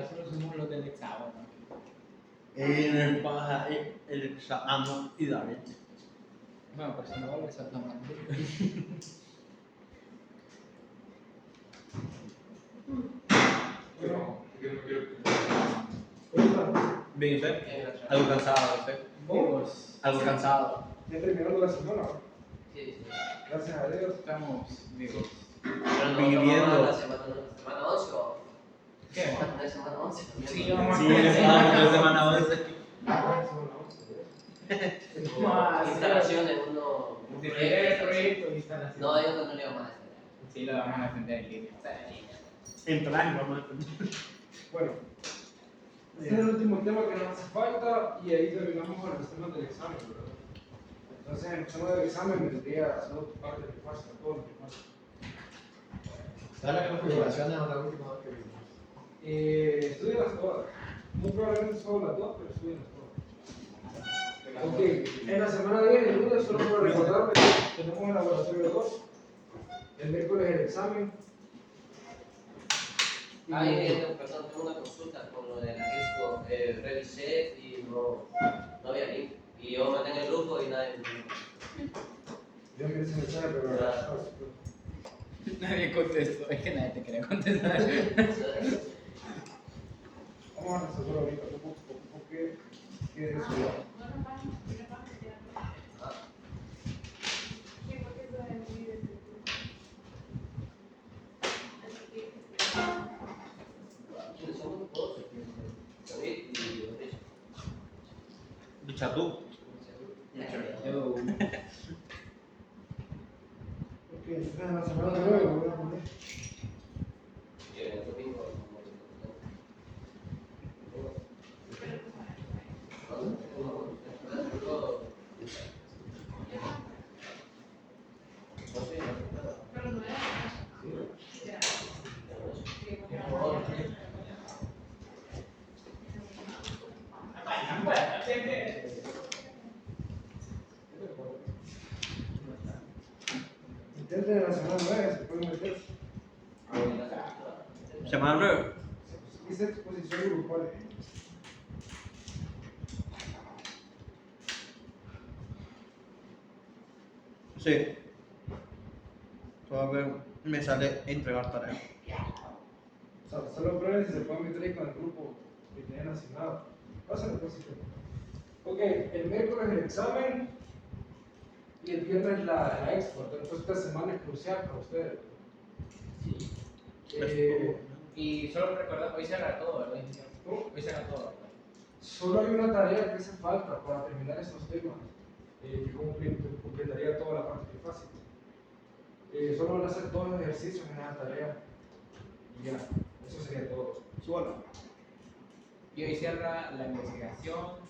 solo somos los del hexágono. En el paja, el examen y David. Bueno, por si no vuelves a tomar. Bien, ¿usted? Algo cansado, ¿usted? Vos. Algo cansado. Ya terminando la semana. Sí. Gracias a Dios. Estamos vivos. Pero no Viviendo. tomamos la semana 11 o. ¿Qué? ¿No es semana 11? Sí, vamos a Sí, estábamos en semana 11. Instalaciones, uno. Defender el proyecto de instalación. No, digo que no le vamos a hacer. Sí, lo vamos a defender en línea. Entrar y vamos a defender. Bueno, este es el último tema que nos hace falta y ahí terminamos con los temas del examen, ¿verdad? Entonces, en el tema del examen vendría a ser parte de fase, todo lo que pasa. ¿Sabes las configuraciones o la última vez que vimos? Estudialas todas. Muy probablemente solo las dos, pero estudialas todas. Ok, en la semana 10, el lunes, solo para recordarme que tenemos el laboratorio 2. El miércoles el examen. Perdón, tengo una consulta con lo de la Expo. Revisé y no había link. Y yo mandé en el grupo y nadie me Yo envié ese mensaje, pero Nadie contestó, es que nadie te quería contestar. vamos a resolver ahorita. ¿Por qué quieres estudiar? Somos todos. David y Richard. Dicha tú. Yo. Ok, entonces en la semana 9 lo voy a poner. Y el domingo. Intenten en la semana 9, se pueden meter. Semana 9. Hice exposición grupal. Sí. Todavía me sale entregar tarea. O sea, solo prueben si se pueden meter ahí con el grupo que tienen asignado. Pásale, pues, si quieren. Ok, el miércoles el examen y el viernes la expo. Entonces esta semana es crucial para ustedes. Sí. Eh, Y solo recordar, hoy cerra todo, ¿verdad? ¿Cómo? Hoy cerra todo, ¿verdad? Solo hay una tarea que hace falta para terminar estos temas. Que completaría toda la parte trifásica. Solo van a hacer todos los ejercicios en esa tarea. Y ya, eso sería todo. Suelo. Y hoy cierra la investigación,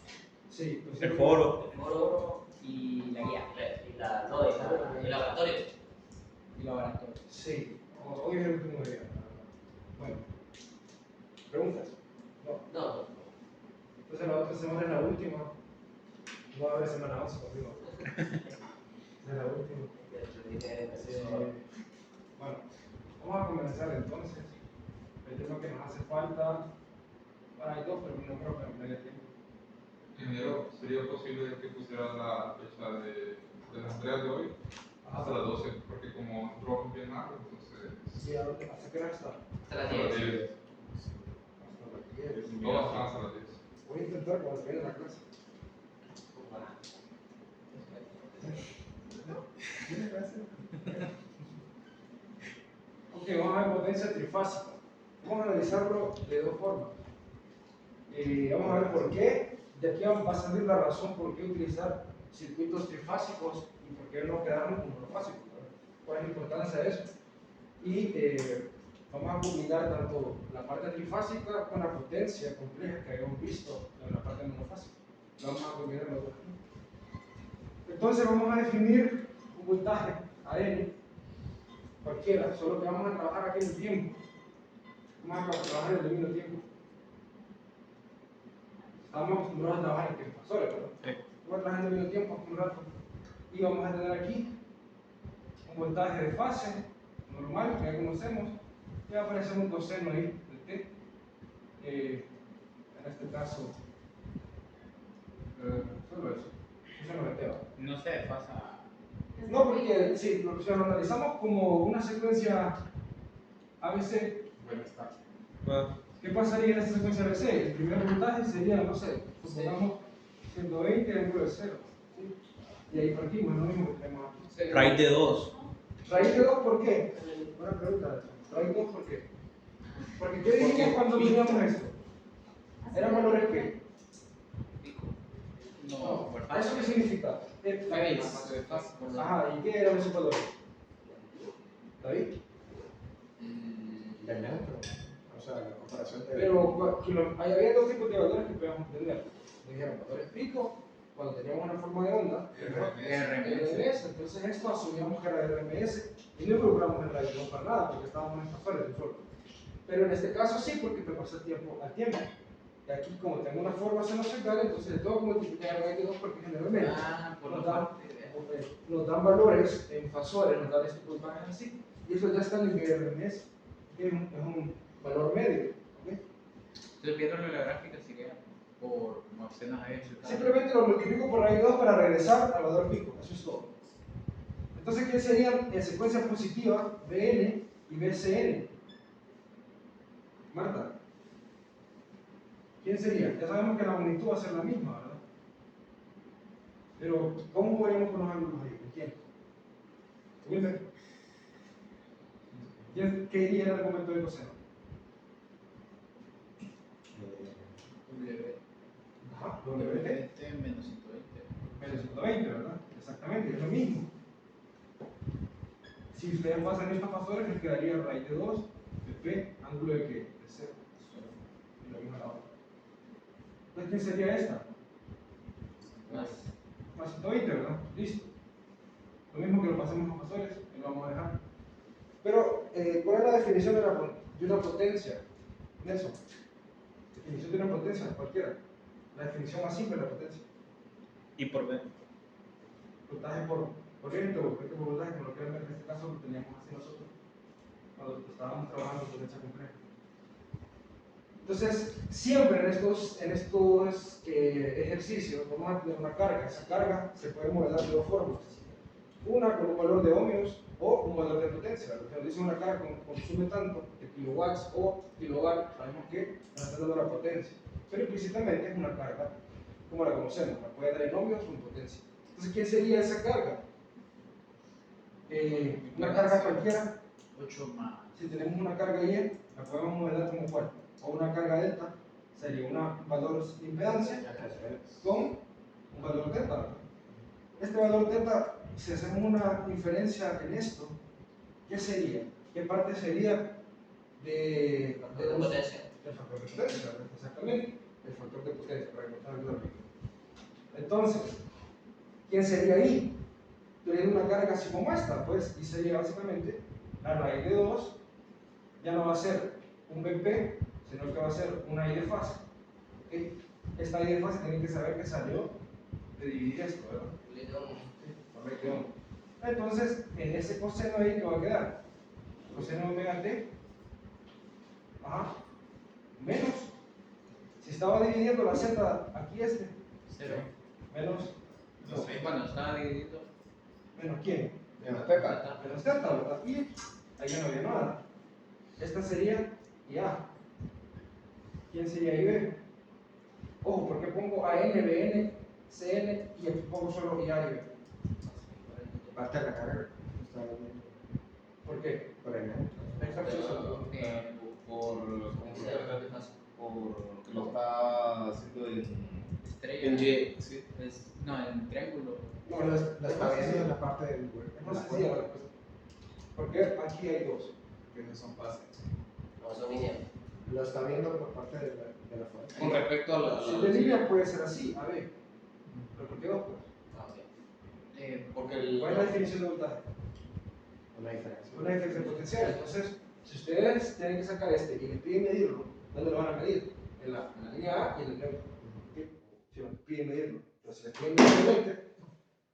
Sí, pues, El foro. El foro y la guía, y el laboratorio. y laboratorio. Sí, hoy es el último día. Bueno, ¿preguntas? No. No. Entonces la otra semana es la última. No va a haber semana 11 conmigo. Es la última. Bueno, vamos a comenzar entonces. El tema que nos hace falta. Bueno, hay dos, pero no creo que me dé tiempo. Ingeniero, ¿sería posible que pusiera la fecha de las entregas de hoy hasta las 12? Porque como nosotros vamos bien largo, entonces. Sí, ¿hasta qué hora está? Hasta las 10. Hasta las 10. Todas están hasta las 10. Voy a intentar cuando termine la clase. Ok, vamos a ver potencia trifásica. Vamos a analizarlo de dos formas. Vamos a ver por qué. De aquí va a salir la razón por qué utilizar circuitos trifásicos y por qué no quedarnos con monofásicos. ¿Cuál es la importancia de eso? Y vamos a combinar tanto la parte trifásica con la potencia compleja que habíamos visto en la parte monofásica. Vamos a combinar los dos. Entonces vamos a definir un voltaje a N, cualquiera, solo que vamos a trabajar aquí en el tiempo. Vamos a trabajar en el dominio tiempo. Estamos acostumbrados a trabajar en tiempo, solo, ¿verdad? Sí. Vamos a trabajar en el dominio tiempo un rato. Y vamos a tener aquí un voltaje de fase normal que ya conocemos. Y va a aparecer un coseno ahí del T. en este caso, solo eso. Eso no me queda. No se desfasa. No, porque si lo analizamos como una secuencia ABC, Bueno, está. ¿qué pasaría en esta secuencia ABC? El primer voltaje sería, no sé, supongamos 120 ángulo de 0. ¿Sí? Y ahí partimos, es lo mismo que tenemos aquí. Raíz de 2. Raíz de 2, ¿por qué? Buena pregunta. Raíz de 2, ¿por qué? Porque ¿qué dijimos cuando miramos esto? ¿Eran valores qué? No, por ¿Eso qué significa? Ajá, ¿y qué eran esos valores? ¿David? De neutro. O sea, la comparación de. Pero había dos tipos de valores que podíamos entender. Dijeron valores pico, cuando teníamos una forma de onda, RMS. Entonces esto asumíamos que era RMS y no involucramos en radio no para nada porque estábamos en factores de solo. Pero en este caso sí, porque te pasa tiempo al tiempo. Y aquí, como tengo una forma sinusoidal, entonces le tengo que multiplicar raíz de 2 porque generalmente nos dan valores en fasores, nos dan este voltaje así. Y eso ya está en el RMS, que es un valor medio. ¿Okay? Entonces, viéndolo en la gráfica, sería por opciones a eso. Simplemente lo multiplico por raíz de 2 para regresar al valor pico, eso es todo. Entonces, ¿qué serían en secuencia positiva Bn y Bcn? Marta, ¿quién sería? Ya sabemos que la magnitud va a ser la misma, ¿verdad? Pero, ¿cómo jugaríamos con los ángulos ahí? ¿Con quién? Wilmer. ¿Qué iría el argumento de coseno? Ajá, WT menos 120. menos 120, ¿verdad? Exactamente, es lo mismo. Si ustedes pasan estos factores, les quedaría raíz de 2 de P, ángulo de qué? De 0. Y lo mismo a la otra. Entonces, ¿quién sería esta? Más 120, ¿verdad? Listo. Lo mismo que lo pasemos a factores, y lo vamos a dejar. Pero, ¿cuál es la definición de una potencia? Nelson. Definición de una potencia, cualquiera. La definición más simple de la potencia. Y por B. Voltaje por corriente o efecto por voltaje, como lo quieran ver, en este caso lo teníamos así nosotros cuando estábamos trabajando en potencia compleja. Entonces, siempre en estos ejercicios vamos a tener una carga. Esa carga se puede modelar de dos formas. Una con un valor de ohmios o un valor de potencia. Lo que nos dice una carga consume tanto de kilowatts o kilowatt, sabemos que nos está dando la potencia. Pero implícitamente es una carga como la conocemos, la puede dar en ohmios o en potencia. Entonces, ¿quién sería esa carga? Una carga cualquiera. 8 más. Si tenemos una carga Y, la podemos modelar como cuál. O una carga delta sería un valor de impedancia con un valor teta, ¿verdad? Este valor teta, si hacemos una inferencia en esto, ¿qué sería? ¿Qué parte sería de potencia? El factor de potencia, ¿verdad? Exactamente, el factor de potencia, para encontrar el gráfico. Entonces, ¿quién sería ahí? Teniendo una carga así como esta, pues, y sería básicamente la raíz de 2, ya no va a ser un BP, sino que va a ser una I de fase. ¿Okay? Esta I de fase tienen que saber que salió de dividir esto, ¿verdad? Correcto. Entonces, en ese coseno ahí, ¿qué va a quedar? Coseno omega t, menos, si estaba dividiendo la z aquí 0. menos, No sé, bueno, estaba dividido. menos quién? Menos teta. Menos z, ¿verdad? Y ahí ya no había nada. Esta sería IA. ¿Quién sería IB? Ojo, ¿por qué pongo AN, BN, CN y aquí pongo solo IA y B? Parte de la carga. Está bien. ¿Por qué? Por el neutro. Esta opción. Porque lo está haciendo Estrella. en Y, sí. No, en triángulo. No, Lo está viendo en la parte del es más sencilla la respuesta. Porque aquí hay dos. Que no son pases. No, son lineales. Lo está viendo por parte de la fuente. Con respecto a la. Si de línea puede ser así, a ver. ¿Pero por qué dos? Pues? Ah, ok. Porque el. ¿Cuál es la definición de voltaje? Una diferencia. Una diferencia potencial. Entonces, si ustedes tienen que sacar este y les piden medirlo, ¿dónde lo van a medir? En la línea A y en el neutro. ¿Okay? Si les piden medirlo. Entonces, si les piden medirlo,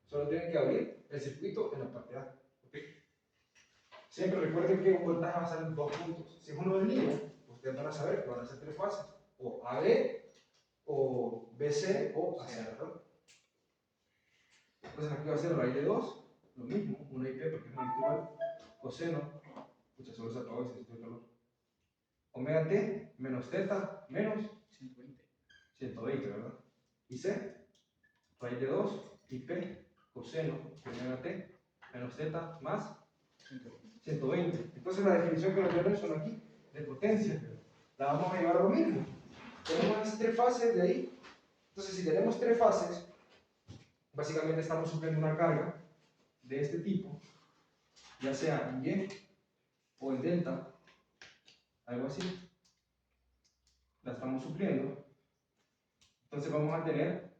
solo tienen que abrir el circuito en la parte A. ¿Okay? Siempre recuerden que un voltaje va a ser en dos puntos. Si es uno de línea, ustedes van a saber que van a ser tres fases. o AB, o BC, o AC, ¿verdad? Entonces aquí va a ser raíz de 2, lo mismo, una IP porque es igual, coseno, escucha, solo se apagó y se sintió el calor. Omega T menos teta menos 120. 120, ¿verdad? Y C, raíz de 2, IP, coseno de omega T menos teta más 120. Entonces la definición que nos dio Nelson aquí de potencia la vamos a llevar a lo mismo. Tenemos las tres fases de ahí. Entonces si tenemos tres fases, básicamente estamos supliendo una carga de este tipo, ya sea en Y o en delta, algo así. La estamos supliendo. Entonces vamos a tener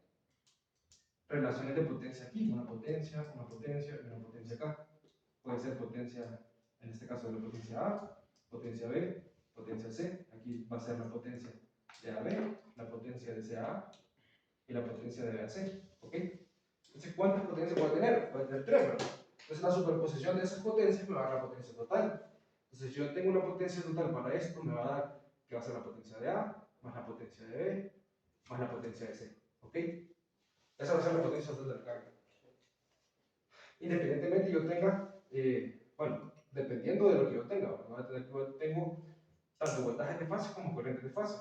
relaciones de potencia aquí, una potencia y una potencia acá. Puede ser potencia, en este caso la potencia A, potencia B, potencia C. Aquí va a ser la potencia de AB, la potencia de CA y la potencia de BAC. ¿Ok? Entonces, ¿cuántas potencias puede tener? Puede tener 3, ¿verdad? Entonces, la superposición de esas potencias me va a dar la potencia total. Entonces, si yo tengo una potencia total para esto, me va a dar que va a ser la potencia de A, más la potencia de B, más la potencia de C. ¿Ok? Esa va a ser la potencia total de la carga. Independientemente yo tenga, bueno, dependiendo de lo que yo tenga, ¿verdad? Yo tengo tanto voltajes de fase como corrientes de fase.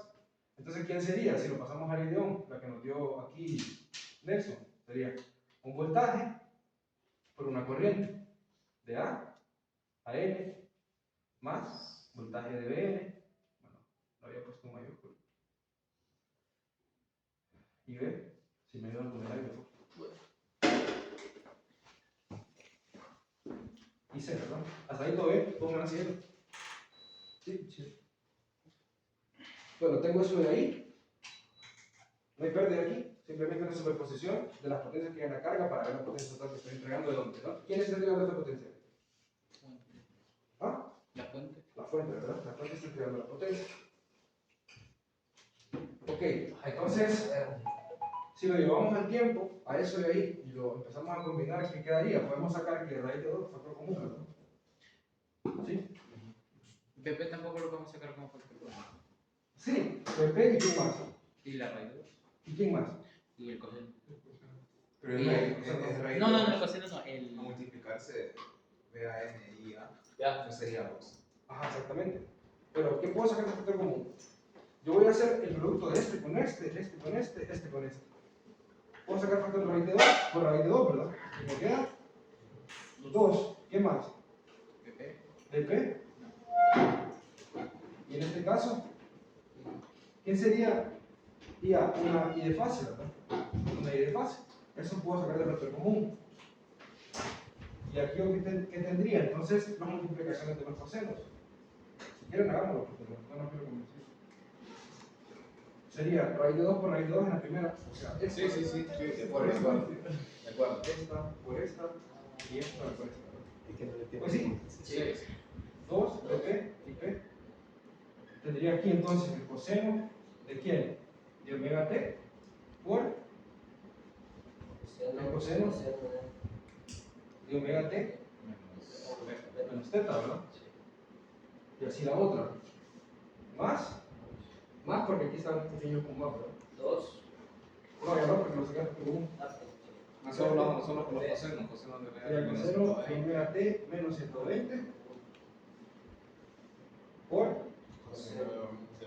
Entonces, ¿quién sería? Si lo pasamos a la ideón, la que nos dio aquí Nelson, sería un voltaje por una corriente de A a N más voltaje de BN, bueno, lo había puesto en mayúscula, y B, si me ayudan con el aire, y C, ¿verdad? Hasta ahí todo bien, todo me va siguiendo. Sí, sí. Bueno, tengo eso de ahí. No hay pérdida aquí, simplemente una superposición de las potencias que hay en la carga para ver la potencia total que estoy entregando de dónde, ¿no? ¿Quién está entregando esta potencia? ¿Ah? La fuente. La fuente, ¿verdad? La fuente está entregando la potencia. Ok, entonces, si lo llevamos al tiempo, a eso de ahí, y lo empezamos a combinar, ¿qué quedaría? Podemos sacar que raíz de 2 factor común, ¿verdad? ¿Sí? BP tampoco lo podemos sacar como factor común. Sí, PP y quién más. Y la raíz 2. ¿Y quién más? Y el coseno. Pero Y- es raíz No, de el coseno no. El... a multiplicarse BAN y A, Ya. no sería 2. Ajá, exactamente. Pero, ¿qué puedo sacar de factor común? Yo voy a hacer el producto de este con este con este con este. Puedo sacar factor de raíz de 2 por raíz de 2, ¿verdad? ¿Y me queda? 2. ¿Qué más? BP. ¿BP? Y en este caso, ¿quién sería IA? Una I de fase, ¿verdad? Una I de fase. Eso puedo sacar del factor común. Y aquí ¿qué tendría? Entonces, las multiplicaciones de los cosenos. Si quieren, hagámoslo, porque no quiero convencer. Sería raíz de 2 por raíz de 2 en la primera. O sea, esta, Sí, por eso. De acuerdo. esta por esta y esta por esta. Y que no le Pues sí, Sí. 2 de P y P. Tendría aquí entonces el coseno de quién? De omega T por el coseno de omega T menos teta, ¿verdad? Y así la otra. Más porque aquí está un pequeño con más, ¿verdad? 2. No, ya no, porque lo sacaste por uno. Solo con los cosenos Y el coseno de omega T menos 120 por Coseno de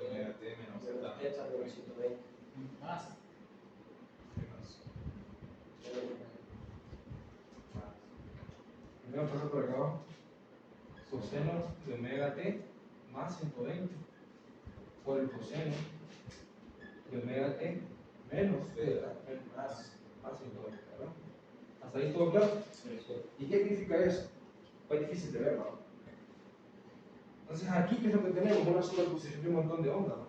omega T menos zeta. Teta menos 120. Más. primero paso por acá abajo. Coseno de omega T más 120 por el coseno de omega T menos teta más 120, ¿verdad? ¿Hasta ahí todo claro? ¿Y qué significa eso? Pues difícil de ver, ¿no? Entonces aquí, ¿qué es lo que tenemos? Una superposición de un montón de ondas, ¿no?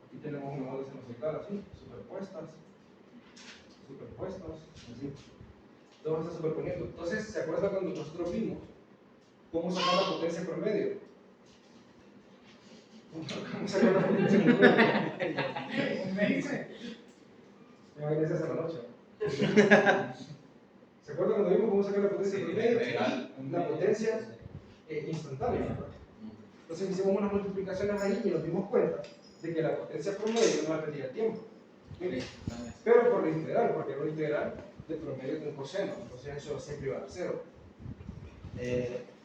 Aquí tenemos una onda sinusoidal así, superpuestas, así. Todo está superponiendo. Entonces, ¿se acuerdan cuando nosotros vimos cómo sacar la potencia por medio? ¿Cómo sacar la potencia por medio? Me dice. Me va a ir esa en la noche. ¿Se acuerdan cuando vimos cómo sacar la potencia por medio? La potencia instantánea, ¿verdad? Entonces hicimos unas multiplicaciones ahí y nos dimos cuenta de que la potencia promedio no va a repetir el tiempo. Sí, Pero por lo integral, porque lo integral de promedio de un coseno, entonces eso siempre va a 0.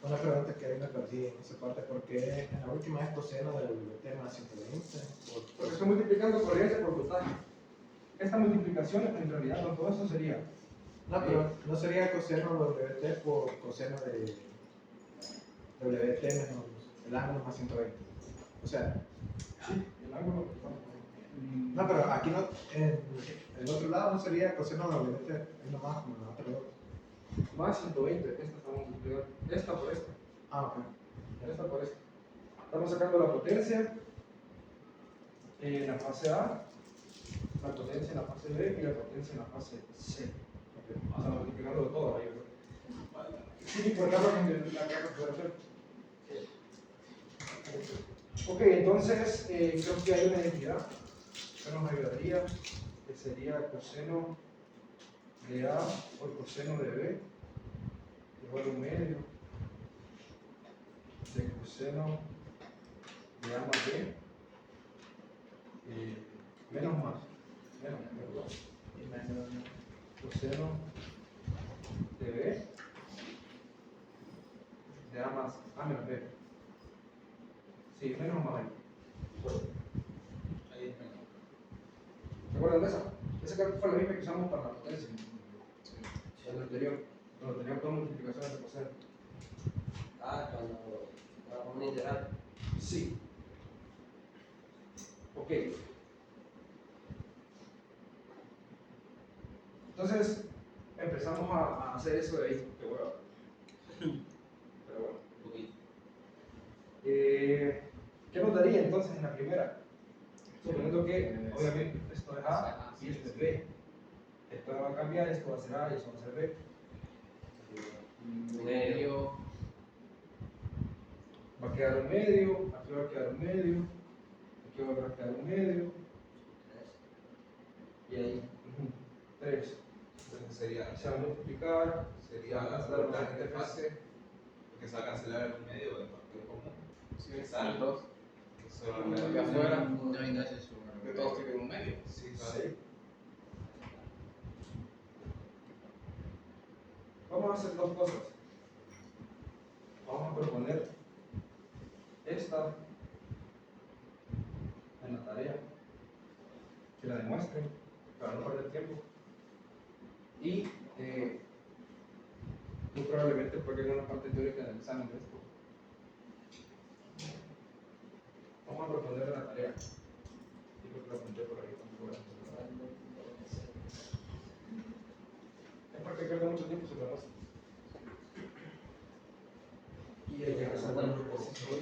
Una pregunta que ahí me perdí en esa parte, ¿por qué en la última es coseno del tema 120? Porque estoy multiplicando corriente por voltaje. Esta multiplicación en realidad no todo esto sería. No, pero no sería coseno WT por coseno de WT menos el ángulo más 120. O sea, Sí, el ángulo. no, pero aquí no, en el otro lado no sería coseno WT, es nomás como la otra lado. Más 120, esta está multiplicando. Esta por esta. Ah, ok. Esta por esta. Estamos sacando la potencia en la fase A, la potencia en la fase B y la potencia en la fase C. Estamos multiplicando todo ahí, ¿verdad? Sin importar lo que la carga pueda hacer. Ok, entonces creo que hay una identidad que nos ayudaría, que sería coseno de A por coseno de B igual a un medio de coseno de A más B menos más, perdón, Y menos, coseno de B de A más A menos B. Sí, menos más ahí. Ahí es menos. ¿Se acuerdan de esa? Esa creo que fue la misma que usamos para la potencia. En el anterior, cuando teníamos dos multiplicaciones de coseno. Ah, cuando hagamos un integral. Sí. Ok. Entonces, empezamos a hacer eso de ahí. Qué hueva. Pero bueno. Un poquito. ¿Qué nos daría entonces en la primera? Suponiendo que, obviamente, esto es A y esto es B. Esto va a cambiar, esto va a ser A y esto va a ser B. medio. Va a quedar un medio, aquí va a quedar un medio, aquí va a quedar un medio, y ahí, 3. Entonces sería, Se va a multiplicar, sería se va a la cancelar voltaje de los fase, porque se va a cancelar el medio del factor común. Sí, Exacto. dos. Eso De afuera no hay nada de eso. que todos tienen un medio. Sí, claro. Sí. Vamos a hacer dos cosas. Vamos a proponer esta en la tarea, que la demuestren para no perder tiempo. Y muy probablemente porque una parte teórica del examen de esto. Vamos a proponer la tarea. Yo creo que la apunté por ahí tampoco. Es porque pierde mucho tiempo sobre la y hay que hacer una proposición.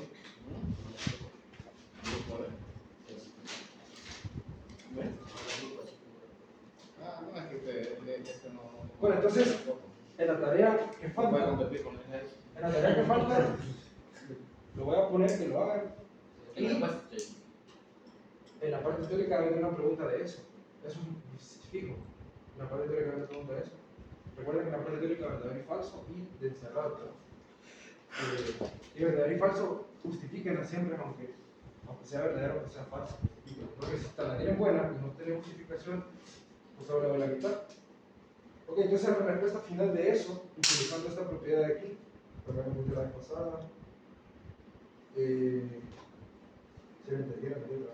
¿Ven? Ah, no, es que este no. Bueno, entonces, en la tarea que Voy a falta, competir con eso. en la tarea que falta, lo voy a poner que lo hagan. Y después, En la parte teórica va a haber una pregunta de eso. Eso es fijo. En la parte teórica va a haber una pregunta de eso. Recuerden que en la parte teórica verdadero y falso y de encerrado. Y verdadero y falso, justifíquenla siempre, aunque sea verdadero o aunque sea falso. Porque si la tienen buena y no tienen justificación, pues ahora van a quitar. Ok, entonces la respuesta final de eso, utilizando esta propiedad de aquí, probablemente la vez pasada, se me entendiera la letra.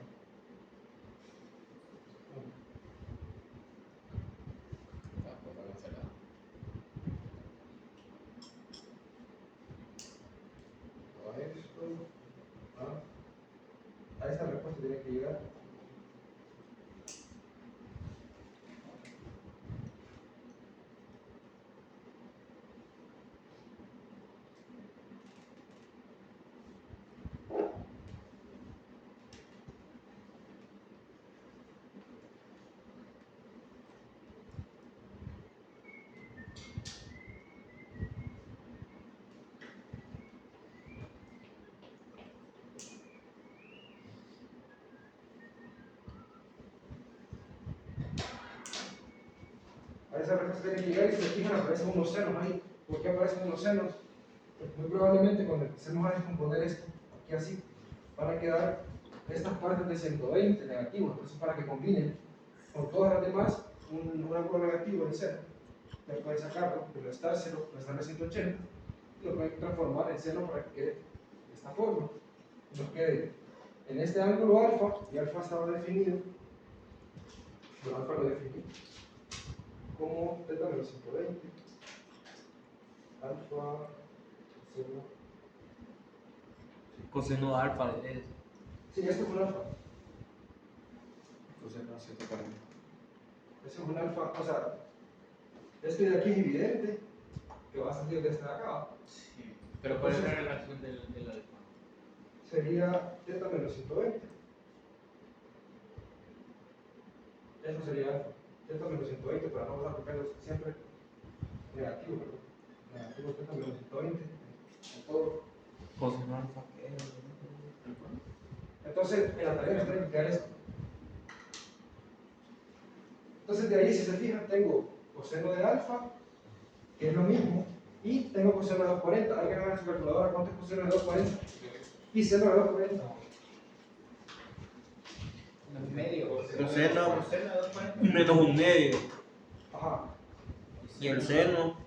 A esta respuesta tiene que llegar. A esa respuesta tiene que llegar y si se fijan aparecen unos senos ahí. ¿Por qué aparecen unos senos? Porque muy probablemente cuando empecemos a descomponer esto, aquí así, van a quedar estas partes de 120 negativos, entonces para que combinen con todas las demás un ángulo negativo en seno, ya pueden sacarlo, restárselo, restarle 180, y lo pueden transformar en seno para que quede de esta forma. Nos quede en este ángulo alfa, y alfa estaba definido, bueno, alfa lo definí como teta menos 120, alfa, seno. Coseno de alfa es. Sí, esto es un alfa. Coseno de 140. Ese es un alfa, o sea, este de aquí es evidente que va a salir de esta de acá. Sí. Pero ¿cuál es la relación del alfa? Sería teta menos 120. Eso sería alfa. Teta menos 120 para no usar primeros siempre negativo, ¿verdad? Negativo teta menos 120. En todo. Coseno de alfa ¿qué es? Entonces, en la tarea nos tiene que quedar esto. Entonces, de ahí, si se fijan, tengo coseno de alfa, que es lo mismo, y tengo coseno de 240. Alguien haga en su calculadora cuánto es coseno de 240 y seno de 240. Un medio. Coseno de 240. menos un medio. Ajá. Y el seno.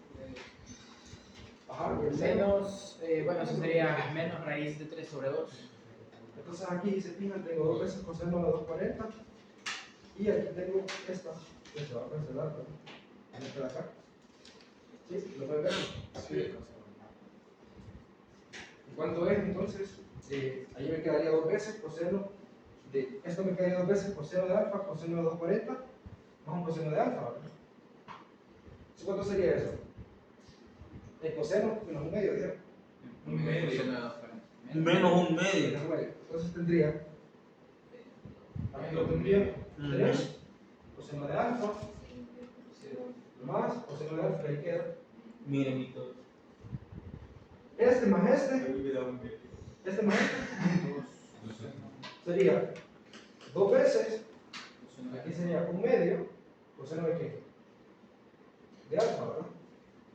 Ajá, el seno. Menos, bueno, eso sería menos raíz de 3 sobre 2. Entonces aquí, si se fijan, tengo dos veces coseno de 240 y aquí tengo esta que se va a cancelar, ¿verdad? En esta de acá. ¿Sí? ¿Lo pueden ver? Sí. ¿Y cuánto es entonces? Ahí me quedaría dos veces coseno de, esto me quedaría dos veces coseno de alfa, coseno de 240 más un coseno de alfa, ¿verdad? ¿Sí, cuánto sería eso? El coseno menos un medio, ¿verdad? Un medio. Coseno de 240. Menos un medio. Menos un medio. Entonces tendría, aquí lo tendría 3 coseno de alfa más coseno de alfa, ahí queda. Miren y todo. Este más este más este, sería dos veces, aquí sería un medio, coseno de qué? De alfa, ¿verdad?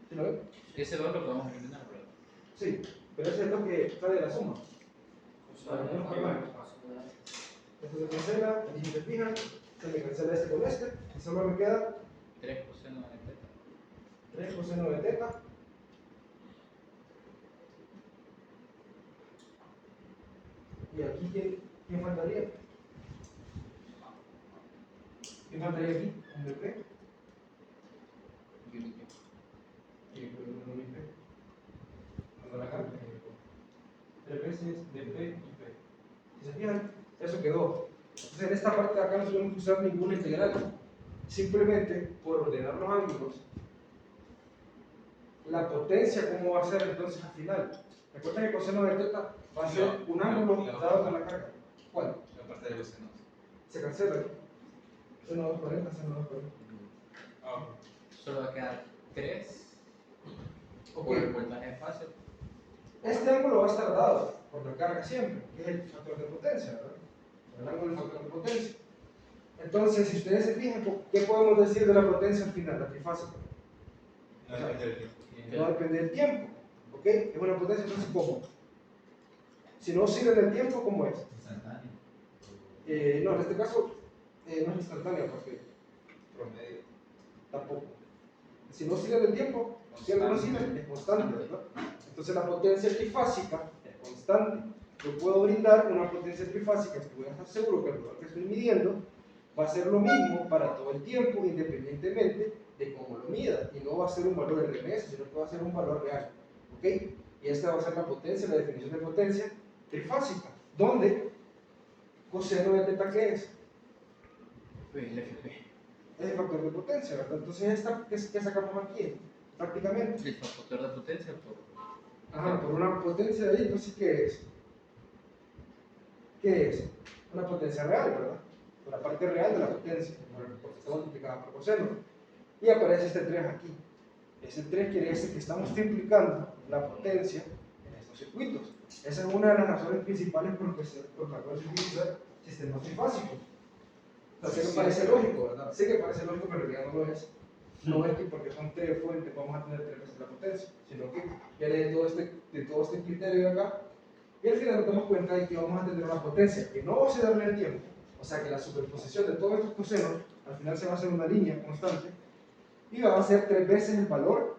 ¿Sí lo ven? Ese 2 lo podemos eliminar, ¿verdad? Sí, pero ese es lo que sale de la suma. Esto se cancela, y si se fijan, se me cancela este con este, y solo me queda 3 coseno de teta. 3 coseno de teta. Y aquí, ¿quién faltaría? ¿Quién faltaría aquí? Un BP. Y un IP. Cuando la carga. 3 veces DP y P. Si se fijan, eso quedó. Entonces en esta parte de acá no tenemos que usar ninguna integral. Simplemente por ordenar los ángulos, la potencia, ¿cómo va a ser entonces al final? Recuerda que coseno de teta va a ser un ángulo dado con la carga. ¿Cuál? La parte de los senos. Se cancela. Seno 240, seno 240. Ah, Solo va a quedar 3 Ok. por el voltaje de fase. Este ángulo va a estar dado por la carga siempre, que es el factor de potencia, ¿verdad? El ángulo del factor de potencia. Entonces, si ustedes se fijan, ¿qué podemos decir de la potencia al final, la trifásica? no depende del tiempo. No depende del tiempo, ¿ok? Es una potencia, entonces, ¿cómo? Si no oscila en el tiempo, ¿cómo es? Instantáneo. No, en este caso, no es instantánea, porque Promedio. tampoco. Si no oscila en el tiempo, siempre no oscila, es constante, ¿verdad? Entonces, la potencia trifásica es constante. Yo puedo brindar una potencia trifásica que voy a estar seguro que el valor que estoy midiendo va a ser lo mismo para todo el tiempo, independientemente de cómo lo mida. Y no va a ser un valor RMS, sino que va a ser un valor real. ¿Ok? Y esta va a ser la potencia, la definición de potencia trifásica. ¿Dónde? Coseno de teta, ¿qué es? El FP. Es el factor de potencia, ¿verdad? Entonces, esta, ¿qué sacamos aquí? Prácticamente. El factor de potencia por. Ajá, por una potencia de ahí, entonces, ¿qué es? ¿Qué es? Una potencia real, ¿verdad? Por la parte real de la potencia, porque está multiplicada por coseno. Y aparece este 3 aquí. Ese 3 quiere decir que estamos triplicando la potencia en estos circuitos. Esa es una de las razones principales por la cual se utiliza sistemas trifásicos. O sea, sé que parece lógico, ¿verdad? Sé que parece lógico, pero en realidad no lo es. No es que porque son 3 fuentes vamos a tener 3 veces la potencia, sino que viene de todo este criterio de acá, Y al final nos damos cuenta de que vamos a tener una potencia que no va a oscilar en el tiempo, o sea que la superposición de todos estos cosenos al final se va a hacer una línea constante y va a ser 3 veces el valor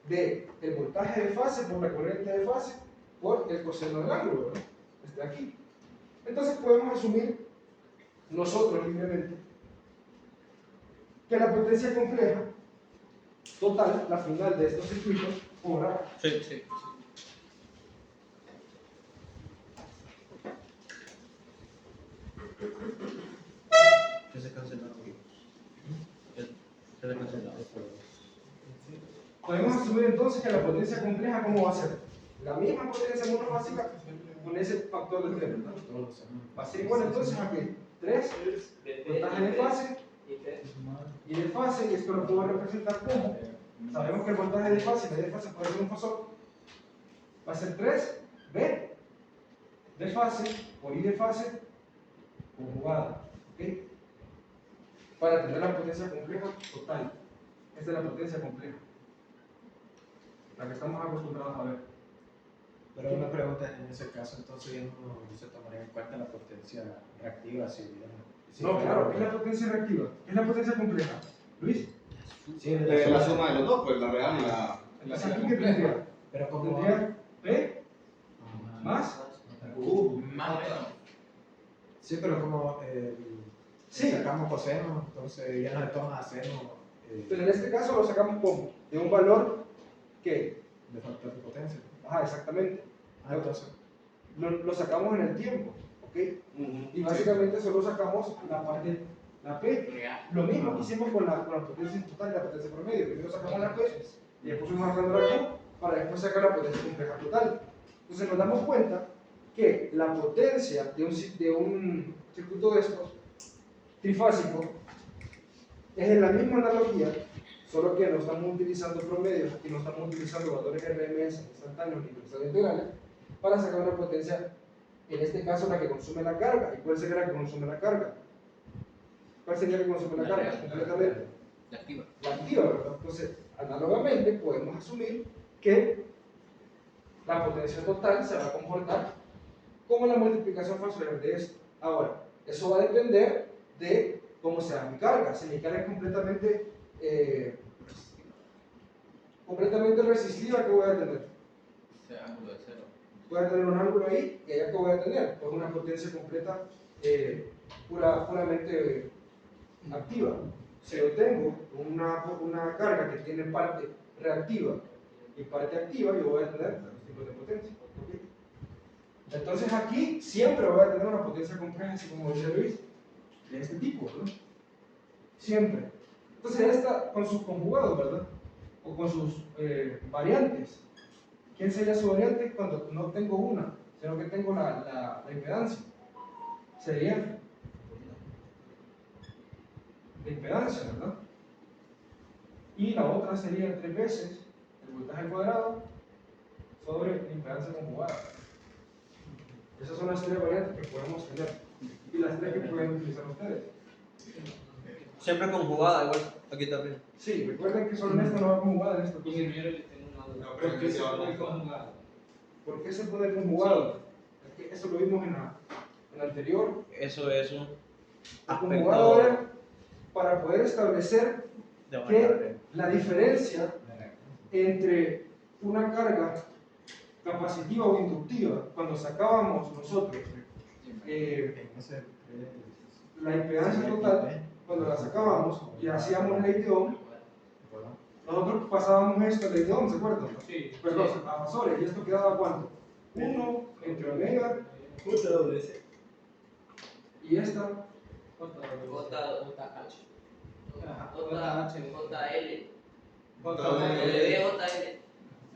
del voltaje de fase por la corriente de fase por el coseno del ángulo, ¿verdad? Este de aquí. Entonces podemos asumir nosotros libremente que la potencia compleja total, la final de estos circuitos, ahora Sí, sí. Que se cancelaron. Se cancelaron. podemos asumir entonces que la potencia compleja, ¿cómo va a ser? La misma potencia monofásica con ese factor de 3, ¿verdad? Va a ser igual entonces a que 3 voltaje de fase y de fase, y esto lo puedo representar como, sabemos que el voltaje de fase y la de fase puede ser un fasor, va a ser 3 B de fase por I de fase conjugada, ¿ok? Para tener la potencia compleja total. Esta es la potencia compleja, la que estamos acostumbrados a ver. Pero una pregunta, en ese caso, entonces ya no se tomaría en cuenta la potencia reactiva, si No, claro, ¿qué es la potencia reactiva? ¿Qué es la potencia compleja? Luis, Sí, La suma de los dos, pues la real y la entonces aquí que tendría, pero como tendría P más Más o menos. sí, pero como Sí. sacamos coseno, entonces ya no se toma seno pero en este caso lo sacamos como de un valor que, de factor de potencia. ajá, exactamente, Entonces, lo sacamos en el tiempo, ¿ok? Y básicamente solo sacamos la parte, la P. Lo mismo que hicimos con la potencia total y la potencia promedio. Primero sacamos la P y después fuimos sacando la Q para después sacar la potencia compleja total. Entonces nos damos cuenta que la potencia de un circuito de estos trifásico es en la misma analogía, solo que no estamos utilizando promedios y no estamos utilizando valores RMS instantáneos ni cristales integrales para sacar una potencia, en este caso la que consume la carga. ¿Y cuál sería la que consume la carga? ¿Cuál sería la que consume la carga? Completamente La activa. la activa, ¿verdad? Entonces, análogamente podemos asumir que la potencia total se va a comportar como la multiplicación Fosler de esto. Ahora, eso va a depender de cómo sea mi carga. Si mi carga es completamente resistiva, ¿qué voy a tener? Ese ángulo de cero. Voy a tener un ángulo ahí, y allá que voy a tener, pues una potencia completa puramente activa. Si yo tengo una carga que tiene parte reactiva y parte activa, yo voy a tener dos tipos de potencia. ¿Ok? Entonces aquí siempre voy a tener una potencia compleja, así como dice Luis, de este tipo, ¿verdad? Siempre. Entonces esta con sus conjugados, ¿verdad? O con sus variantes. ¿Quién sería su variante cuando no tengo una, sino que tengo la impedancia? Sería la impedancia, ¿verdad? Y la otra sería 3 veces el voltaje al cuadrado sobre la impedancia conjugada. Esas son las 3 variantes que podemos tener y las 3 que pueden utilizar ustedes. Siempre conjugada, igual. Aquí también. Sí, recuerden que solo en esta no va conjugada, en esta Pues, sí. ingeniero, yo tengo una duda. ¿Por qué se pone conjugado? ¿Por qué se pone conjugado? Es que eso lo vimos en la anterior. Eso es un El conjugado aspecto era para poder establecer de que variable. la diferencia entre una carga capacitiva o inductiva, cuando sacábamos nosotros la impedancia total, cuando la sacábamos y hacíamos ley de Ohm, nosotros pasábamos esto a ley de Ohm, ¿se acuerdan? Sí. Perdón, a fasores, y esto quedaba ¿cuánto? 1 entre omega y esta JL.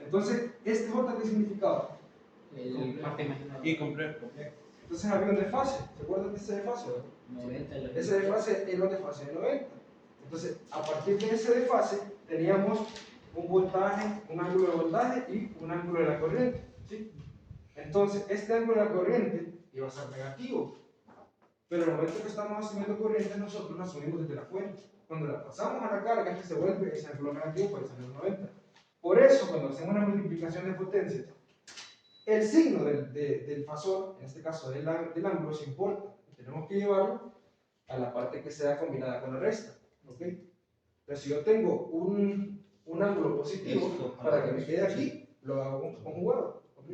entonces, ¿este J qué significaba? El parte imaginario. Y complejo. Entonces había un desfase, ¿se acuerdan de ese desfase? 90. Ese desfase era un desfase de 90. Entonces, a partir de ese desfase, teníamos un voltaje, un ángulo de voltaje y un ángulo de la corriente. ¿Sí? Entonces, este ángulo de la corriente iba a ser negativo. Pero en el momento que estamos asumiendo corriente, nosotros la asumimos desde la fuente. Cuando la pasamos a la carga, que se vuelve ese ángulo negativo, puede ser 90. Por eso, cuando hacemos una multiplicación de potencias el signo del fasor, en este caso del ángulo, se importa. Tenemos que llevarlo a la parte que sea combinada con la resta. ¿Ok? Entonces, si yo tengo un ángulo positivo, para que me quede aquí, lo hago conjugado. ¿Ok?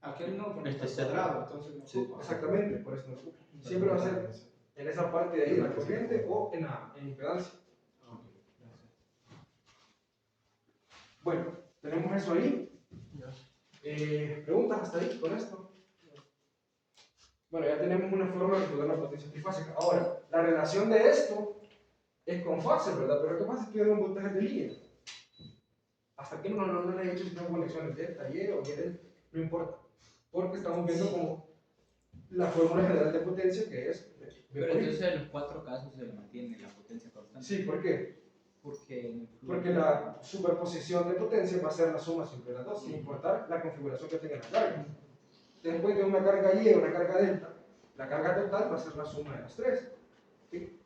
Aquel no, porque Este está cerrado, entonces no Sí. ocupa. Exactamente, por eso no ocupa. Siempre va a ser en esa parte de ahí de la corriente o en impedancia. Bueno, tenemos eso ahí. ¿Preguntas hasta ahí con esto? Bueno, ya tenemos una forma de calcular la potencia trifásica. Ahora, la relación de esto es con fase, ¿verdad? Pero lo que pasa es que yo doy un voltaje de línea. Hasta aquí no le he dicho si tengo conexiones delta, Y o Y delta, no importa. Porque estamos viendo como la fórmula general de potencia que es B Pero por I. entonces en los 4 casos se mantiene la potencia constante. Sí, ¿por qué? Porque la superposición de potencia va a ser la suma siempre de las dos, sin importar la configuración que tenga la carga. Después de una carga Y o una carga delta, la carga total va a ser la suma de las tres. ¿Sí?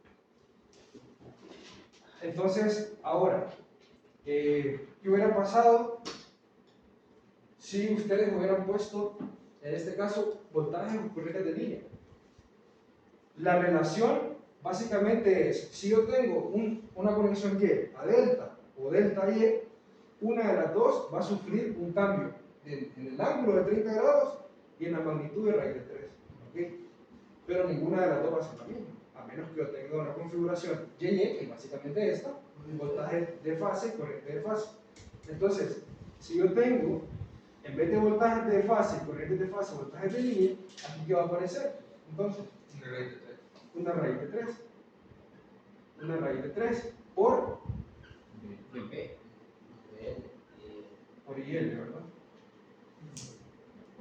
Entonces, ahora, ¿qué hubiera pasado si ustedes hubieran puesto, en este caso, voltajes o corrientes de línea? La relación básicamente es, si yo tengo una conexión Y a delta o delta Y, una de las dos va a sufrir un cambio en el ángulo de 30 grados y en la magnitud de raíz de 3. ¿Okay? Pero ninguna de las dos va a ser la misma, a menos que yo tenga una configuración YY, que es básicamente esta, un voltaje de fase y corriente de fase. Entonces, si yo tengo, en vez de voltajes de fase, corrientes de fase, voltajes de línea, aquí ¿qué va a aparecer? Entonces, Una raíz de 3. una raíz de 3. Una raíz de 3 por IL, ¿verdad?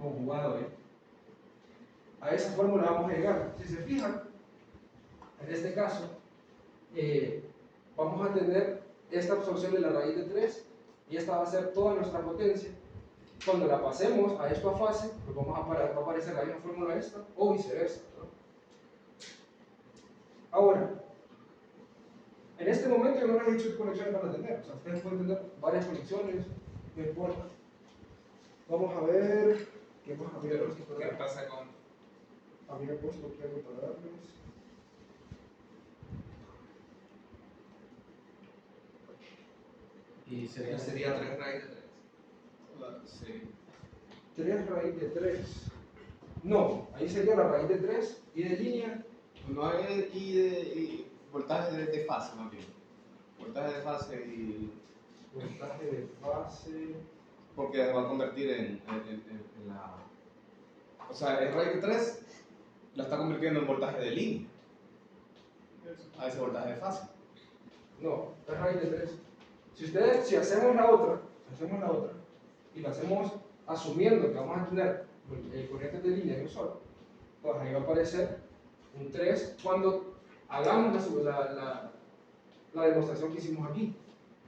Conjugado ahí. A esa fórmula vamos a llegar. Si se fijan, en este caso, vamos a tener esta absorción de la raíz de 3 y esta va a ser toda nuestra potencia. Cuando la pasemos a esto a fase, pues va a aparecer la misma fórmula esta o viceversa, ¿no? Ahora, en este momento yo no les he dicho qué conexiones van a tener. O sea, ustedes pueden tener varias conexiones, no importa. Vamos a ver qué más había Pero, puesto ¿qué para pasa con había puesto aquí algo para darles. Y sería 3 raíz de 3? Sí. 3 raíz de 3. No, ahí sería la raíz de 3 y de línea. No hay y voltaje de fase, más bien. Voltaje de fase y. Voltaje de fase. Porque va a convertir en la. O sea, el raíz de 3 la está convirtiendo en voltaje de línea. A ese voltaje de fase. No, es raíz de 3. Si hacemos la otra y la hacemos asumiendo que vamos a tener corrientes de línea en un solo, pues ahí va a aparecer un 3 cuando hagamos la demostración que hicimos aquí.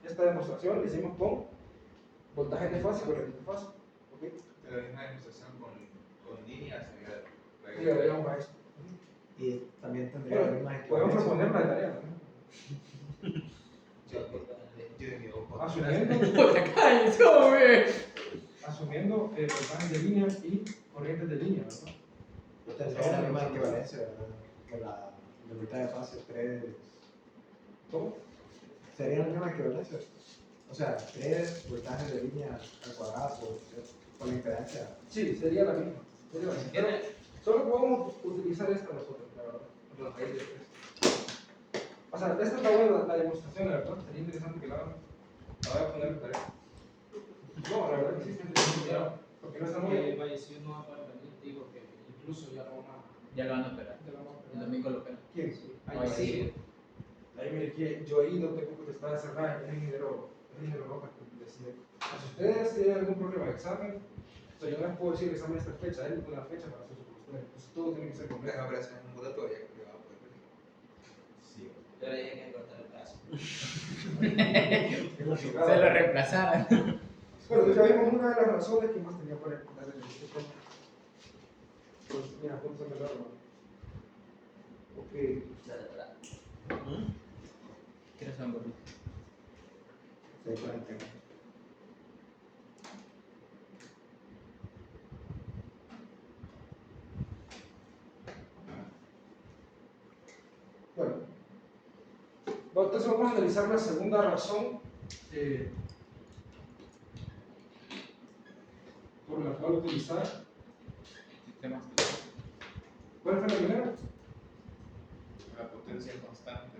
Esta demostración la hicimos con voltaje de fase y corriente de fase. ¿Okay? Pero es una demostración con líneas, sería raíz Y de 3. agregamos a esto. Y también tendría Bueno, las mismas podemos equivalencias. proponerla de tarea, ¿no? Yo de mi ojo. Asumiendo voltajes de línea y corrientes de línea, ¿verdad? Tendría la misma equivalencia, ¿verdad? Que la de voltaje de fase 3. ¿Cómo? Sería la misma equivalencia. O sea, 3 voltajes de línea al cuadrado por la impedancia. Sí, sería la misma. Pero solo podemos utilizar esta nosotros, la verdad. La raíz de 3. O sea, esta está buena la demostración, la verdad. Sería interesante que la hagan. La voy a poner en tarea. No, la verdad que sí está interesante. Porque no está muy. Vallecillo no va a poder venir, digo que incluso ya lo van a. Ya lo van a operar. Ya lo van a operar. El domingo lo operan. ¿Quién? Ahí Ahí sí. sí. Ahí mire que yo ahí no tengo que estar cerrada, es ingeniero Rojas que decide. Si ustedes tienen algún problema de examen, o sea, yo no les puedo decir que examen esta fecha, él pone la fecha para hacer su cuestión. Entonces todo tiene que ser Una completo. operación ambulatoria que va a poder venir. Sí. Yo le dije que cortar el brazo. Se lo reemplazaron. Bueno, pues ya vimos una de las razones que más tenía para darle este tema. Pues mira, punto de la ¿no? Ok. ¿Quieres un gorrito? 6:41. Bueno, entonces vamos a analizar la segunda razón por la cual utilizar. Sistemas. ¿Cuál fue la primera? La potencia constante.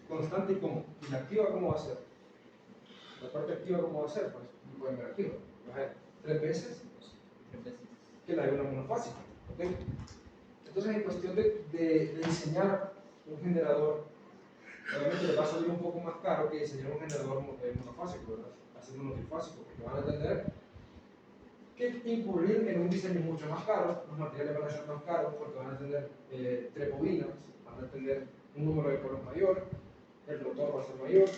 Constante y cómo. ¿Y la activa cómo va a ser? La parte activa cómo va a ser, pues no pueden ver activa. Va a ser 3 veces que la de una monofásica. ¿Ok? Entonces, en cuestión de diseñar un generador, obviamente le va a salir un poco más caro que diseñar un generador monofásico, ¿verdad? Hacer uno trifásico, porque van a tener que incurrir en un diseño mucho más caro, los materiales van a ser más caros porque van a tener 3 bobinas, van a tener un número de polos mayor, el rotor va a ser mayor.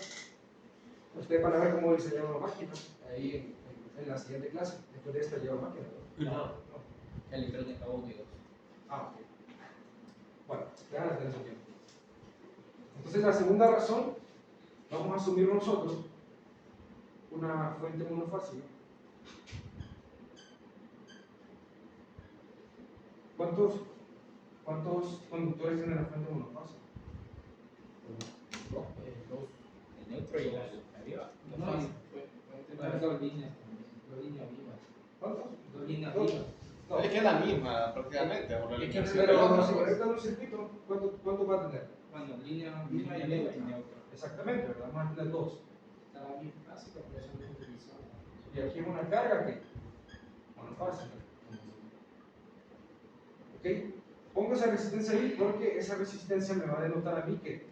Ustedes van a ver cómo diseñar una máquina ahí en la siguiente clase, después de esta lleva máquina, ¿no? No, electrónica ópticos. Ah, ok. Bueno, ya van a tener su tiempo. Entonces, la segunda razón, vamos a asumir nosotros una fuente monofásica. ¿Cuántos conductores tiene la fuente monofásica? Dos. El neutro y el arriba. No, puede tener 2 líneas también, 2 líneas vivas. ¿Cuántos? 2 líneas Dos. vivas. No. Es que es la misma prácticamente. Por la Es que eliminación. Pero si conectan un circuito, ¿cuánto va a tener? Bueno, línea Línea viva y viva y neutra. neutra. Exactamente, ¿verdad? Vamos a tener 2. Está la bifásica, por eso no es utilizada. Y aquí es una carga que monofásica. ¿Ok? Pongo esa resistencia ahí porque esa resistencia me va a denotar a mí que,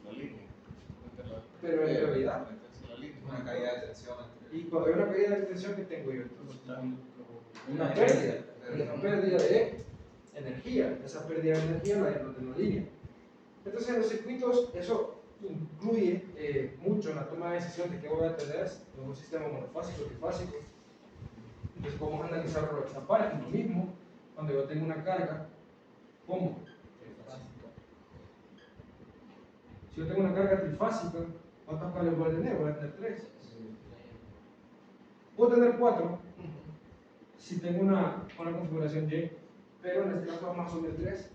La línea. pero en realidad, La línea. Una caída de tensión entre. y cuando hay una caída de tensión que tengo yo, entonces Una una pérdida de energía. Esa pérdida de energía la denoto en la línea. Entonces, en los circuitos, eso incluye mucho en la toma de decisión de qué voy a tener en un sistema monofásico, trifásico. Entonces, vamos a analizarlo esta parte. Lo mismo cuando yo tengo una carga, ¿cómo? Si yo tengo una carga trifásica, ¿cuántos cables voy a tener? Voy a tener 3. Puedo tener 4 si tengo una configuración Y, pero en este caso vamos a asumir 3.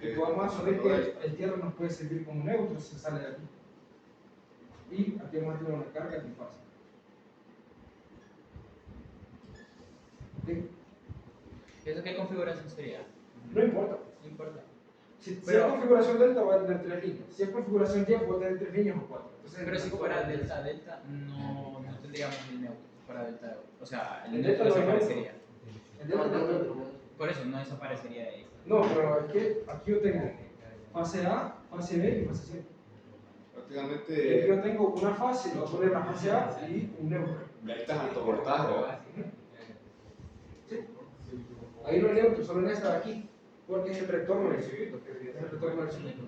Y vamos a asumir que el hierro nos puede servir como neutro si se sale de aquí. Y aquí vamos a tener una carga trifásica. ¿Sí? ¿Eso qué configuración sería? No importa. No importa. Si Pero- es configuración delta, voy a tener 3 líneas. Si es configuración Y, voy a tener 3 líneas o 4. Entonces, Pero si en fuera caso de- delta, no tendríamos el neutro. Fuera delta, o sea, el El neutro delta no hay desaparecería. el delta no hay neutro. Por eso no desaparecería de ahí. No, pero es que aquí yo tengo fase A, fase B y fase C. Y aquí Prácticamente. yo tengo una fase, voy a poner la fase A y un neutro. Necesitas alto voltaje, ¿verdad? ¿Sí? Ahí no hay neutro, solo en esta de aquí, porque es el retorno del circuito. Es el retorno del circuito.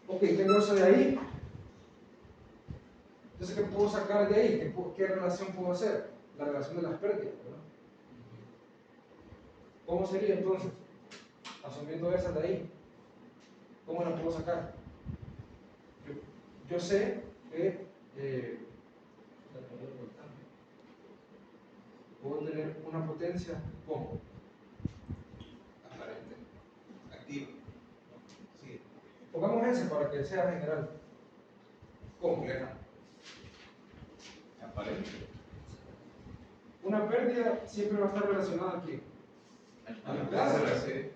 Ok, tengo eso de ahí. Entonces, ¿qué puedo sacar de ahí? ¿Qué relación puedo hacer? La relación de las pérdidas, ¿verdad? ¿Cómo sería entonces? Asumiendo esa de ahí. ¿Cómo la puedo sacar? Yo sé que puedo tener una potencia como Aparente. Activa. Sí. pongamos ese para que sea general. ¿Cómo? Compleja. Aparente. Una pérdida siempre va a estar relacionada aquí. A la impedancia. Sí.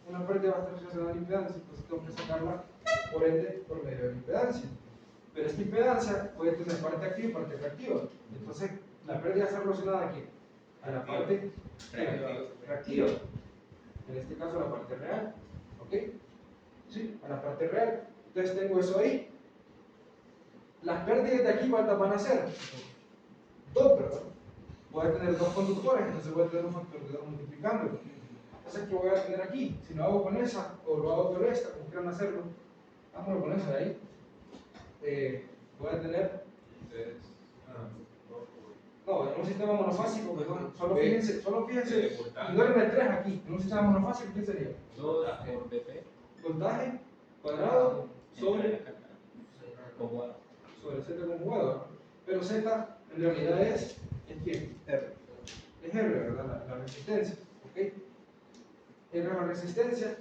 Una pérdida va a estar relacionada a la impedancia, entonces tengo que sacarla por ende por medio de la impedancia. Pero esta impedancia puede tener parte activa y parte reactiva. Entonces, la pérdida está relacionada aquí a la parte reactiva. En este caso, la parte real. ¿Ok? ¿Sí? A la parte real. Entonces, tengo eso ahí. Las pérdidas de aquí, ¿cuántas van a ser? 2, ¿verdad? Voy a tener 2 conductores, entonces voy a tener un factor de 2 multiplicándolo. Entonces, ¿qué voy a tener aquí? Si lo hago con esa o lo hago con esta, como quieran hacerlo, hagámoslo con esa de ahí. Voy a tener. No, en un sistema monofásico, solo fíjense, ignoren el 3 aquí. En un sistema monofásico, ¿qué sería? 2 por BP. Voltaje cuadrado sobre Conjugado. Z conjugado. Pero Z en realidad es ¿quién? R. Es R, ¿verdad? La resistencia. ¿Ok? R es la resistencia.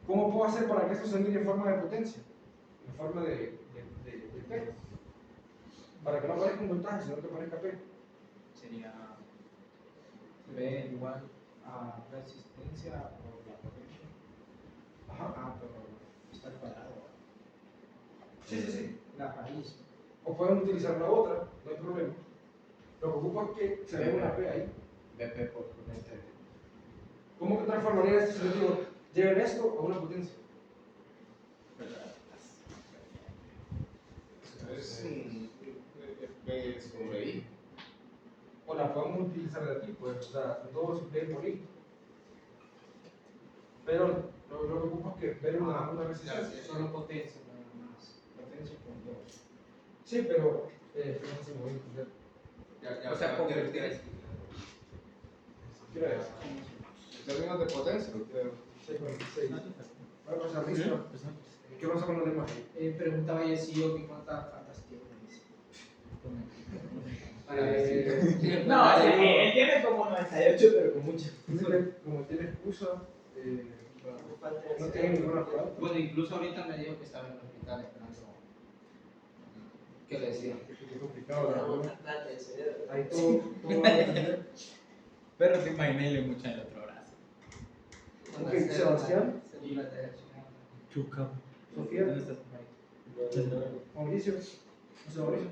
¿Cómo puedo hacer para que esto se mire en forma de potencia? En forma de P. Para que no aparezca un voltaje, sino que aparezca P. Sería B igual a resistencia por la potencia. Ajá. Ah, pero está al cuadrado. Sí. La raíz. O pueden utilizar la otra, no hay problema. Lo que ocupa es que se vea una P ahí. BP por corriente. ¿Cómo que transformaría esto si les digo, lleven esto a una potencia? Es P sobre I. O la podemos utilizar de aquí, pues, o sea, todo es P por I. Pero lo que ocupa es que ver una resistencia. Solo potencia nada más. Potencia con 2. Sí, pero no sé si me voy a entender. O sea, convertir. ¿Qué era eso? En términos de potencia, lo quiero. 646. Bueno, o sea, listo. ¿Qué pasa con los demás? Preguntaba yo que cuántas tiene. No, él tiene como 98, pero con muchas. Como tiene excusa, no tiene ninguna falta. Bueno, incluso ahorita me dijo que estaba en el hospital esperando. ¿Qué le decía? Qué complicado, la Tenemos verdad. plata de cerebro. Ahí todo va a depender. Pero te imaginé mucho en el otro brazo. Ok, Sebastián, Chuca. Sofía, ¿Dónde estás? Mauricio, José Mauricio,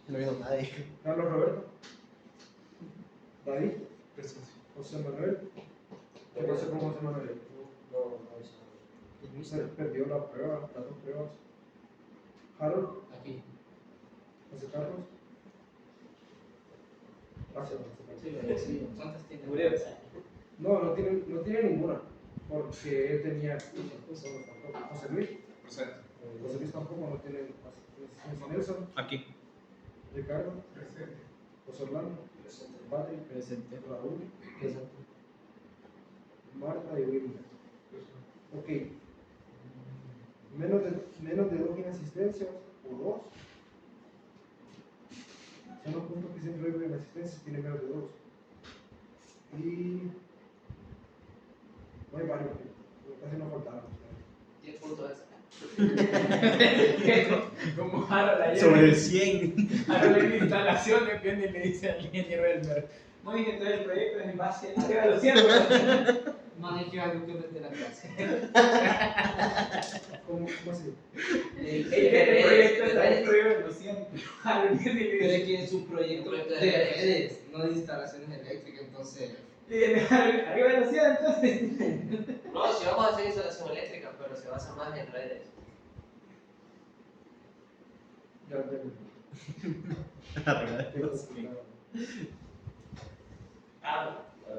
No vino nadie. Carlos Roberto, David, José Manuel. ¿Qué pasa con José Manuel? Se perdió la prueba, las dos pruebas. Harold, Aquí. José Carlos. Sí, ¿cuántas tiene? No tiene ninguna, porque él tenía José Luis. Presente. José Luis tampoco no tiene. Nelson, Aquí. Ricardo, José Orlando, Patrick, Presente. Raúl, Marta y Wilmer. Ok. Menos de 2 inasistencias o 2. Son los puntos que siempre hay en inasistencias, tiene menos de 2. Y no hay varios, casi no faltaron. 10 puntos extra. Como Harold ayer. Sobre el 100. Harold en instalaciones viene y le dice al ingeniero Elmer. No dije todo el proyecto es en base a los 100. No dije algo que desde la clase. ¿Cómo así? El proyecto está destruido en los 100. Harold viene y le Pero dice. es que es un proyecto de redes, no de instalaciones eléctricas, entonces. Y viene Harold, arriba de los 100 entonces. No, si vamos a hacer instalación eléctrica, pero se basa más en redes. Ya tengo. Sí,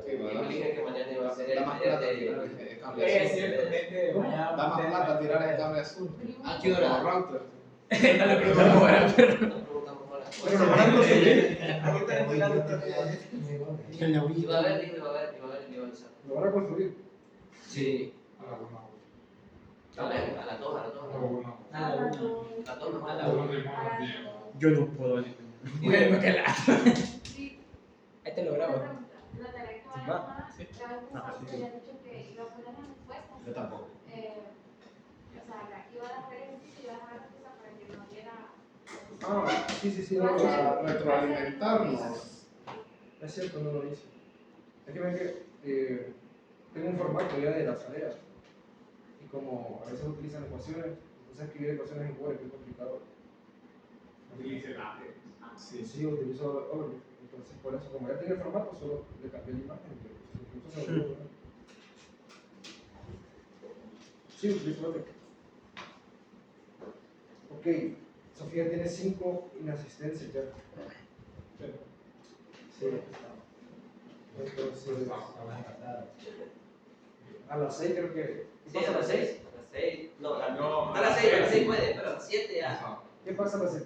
Y me dije que mañana iba a ser el Da más taller plata de tirar el cable Es azul. cierto, gente, mañana. Da más plata tirar el cable azul. ¿A qué hora? Como router. No le preguntamos ahora, pero. Nos preguntamos ahora. Pero lo van a conseguir. Iba a ver, iba a avisar. Lo van a construir. Sí. A la buena. A ver, a las 2, a las 2. A la buena. A la una. A las 2 no A la falta. una. Yo no puedo. Bueno, que la. Sí. Ahí te lo grabo. La tarea que van a Va, tomar, sí. la vez No, pasada sí, te sí. había dicho que iba a poner las respuestas. Yo tampoco. O sea, iba a dejar el ejercicio y iba a dejar la respuesta para que no diera. Ah, sí, no, Para retroalimentarnos. es cierto, no lo hice. Es que ven que tengo un formato ya de las tareas. Y como a veces utilizan ecuaciones, entonces escribir ecuaciones en Word es muy complicado. Sí, utilizo Overview. Entonces, por eso, como ya tiene el formato, solo le cambié la imagen. Pero incluso se olvidó, ¿no? Sí, utilizo Overview. Ok, Sofía tiene 5 inasistencias ya. Sí. Entonces, a las 6 creo que. Sí, a las 6. A las 6. No, No, a las 6 puede, pero a las 7 ya. ¿Qué pasa a las 7?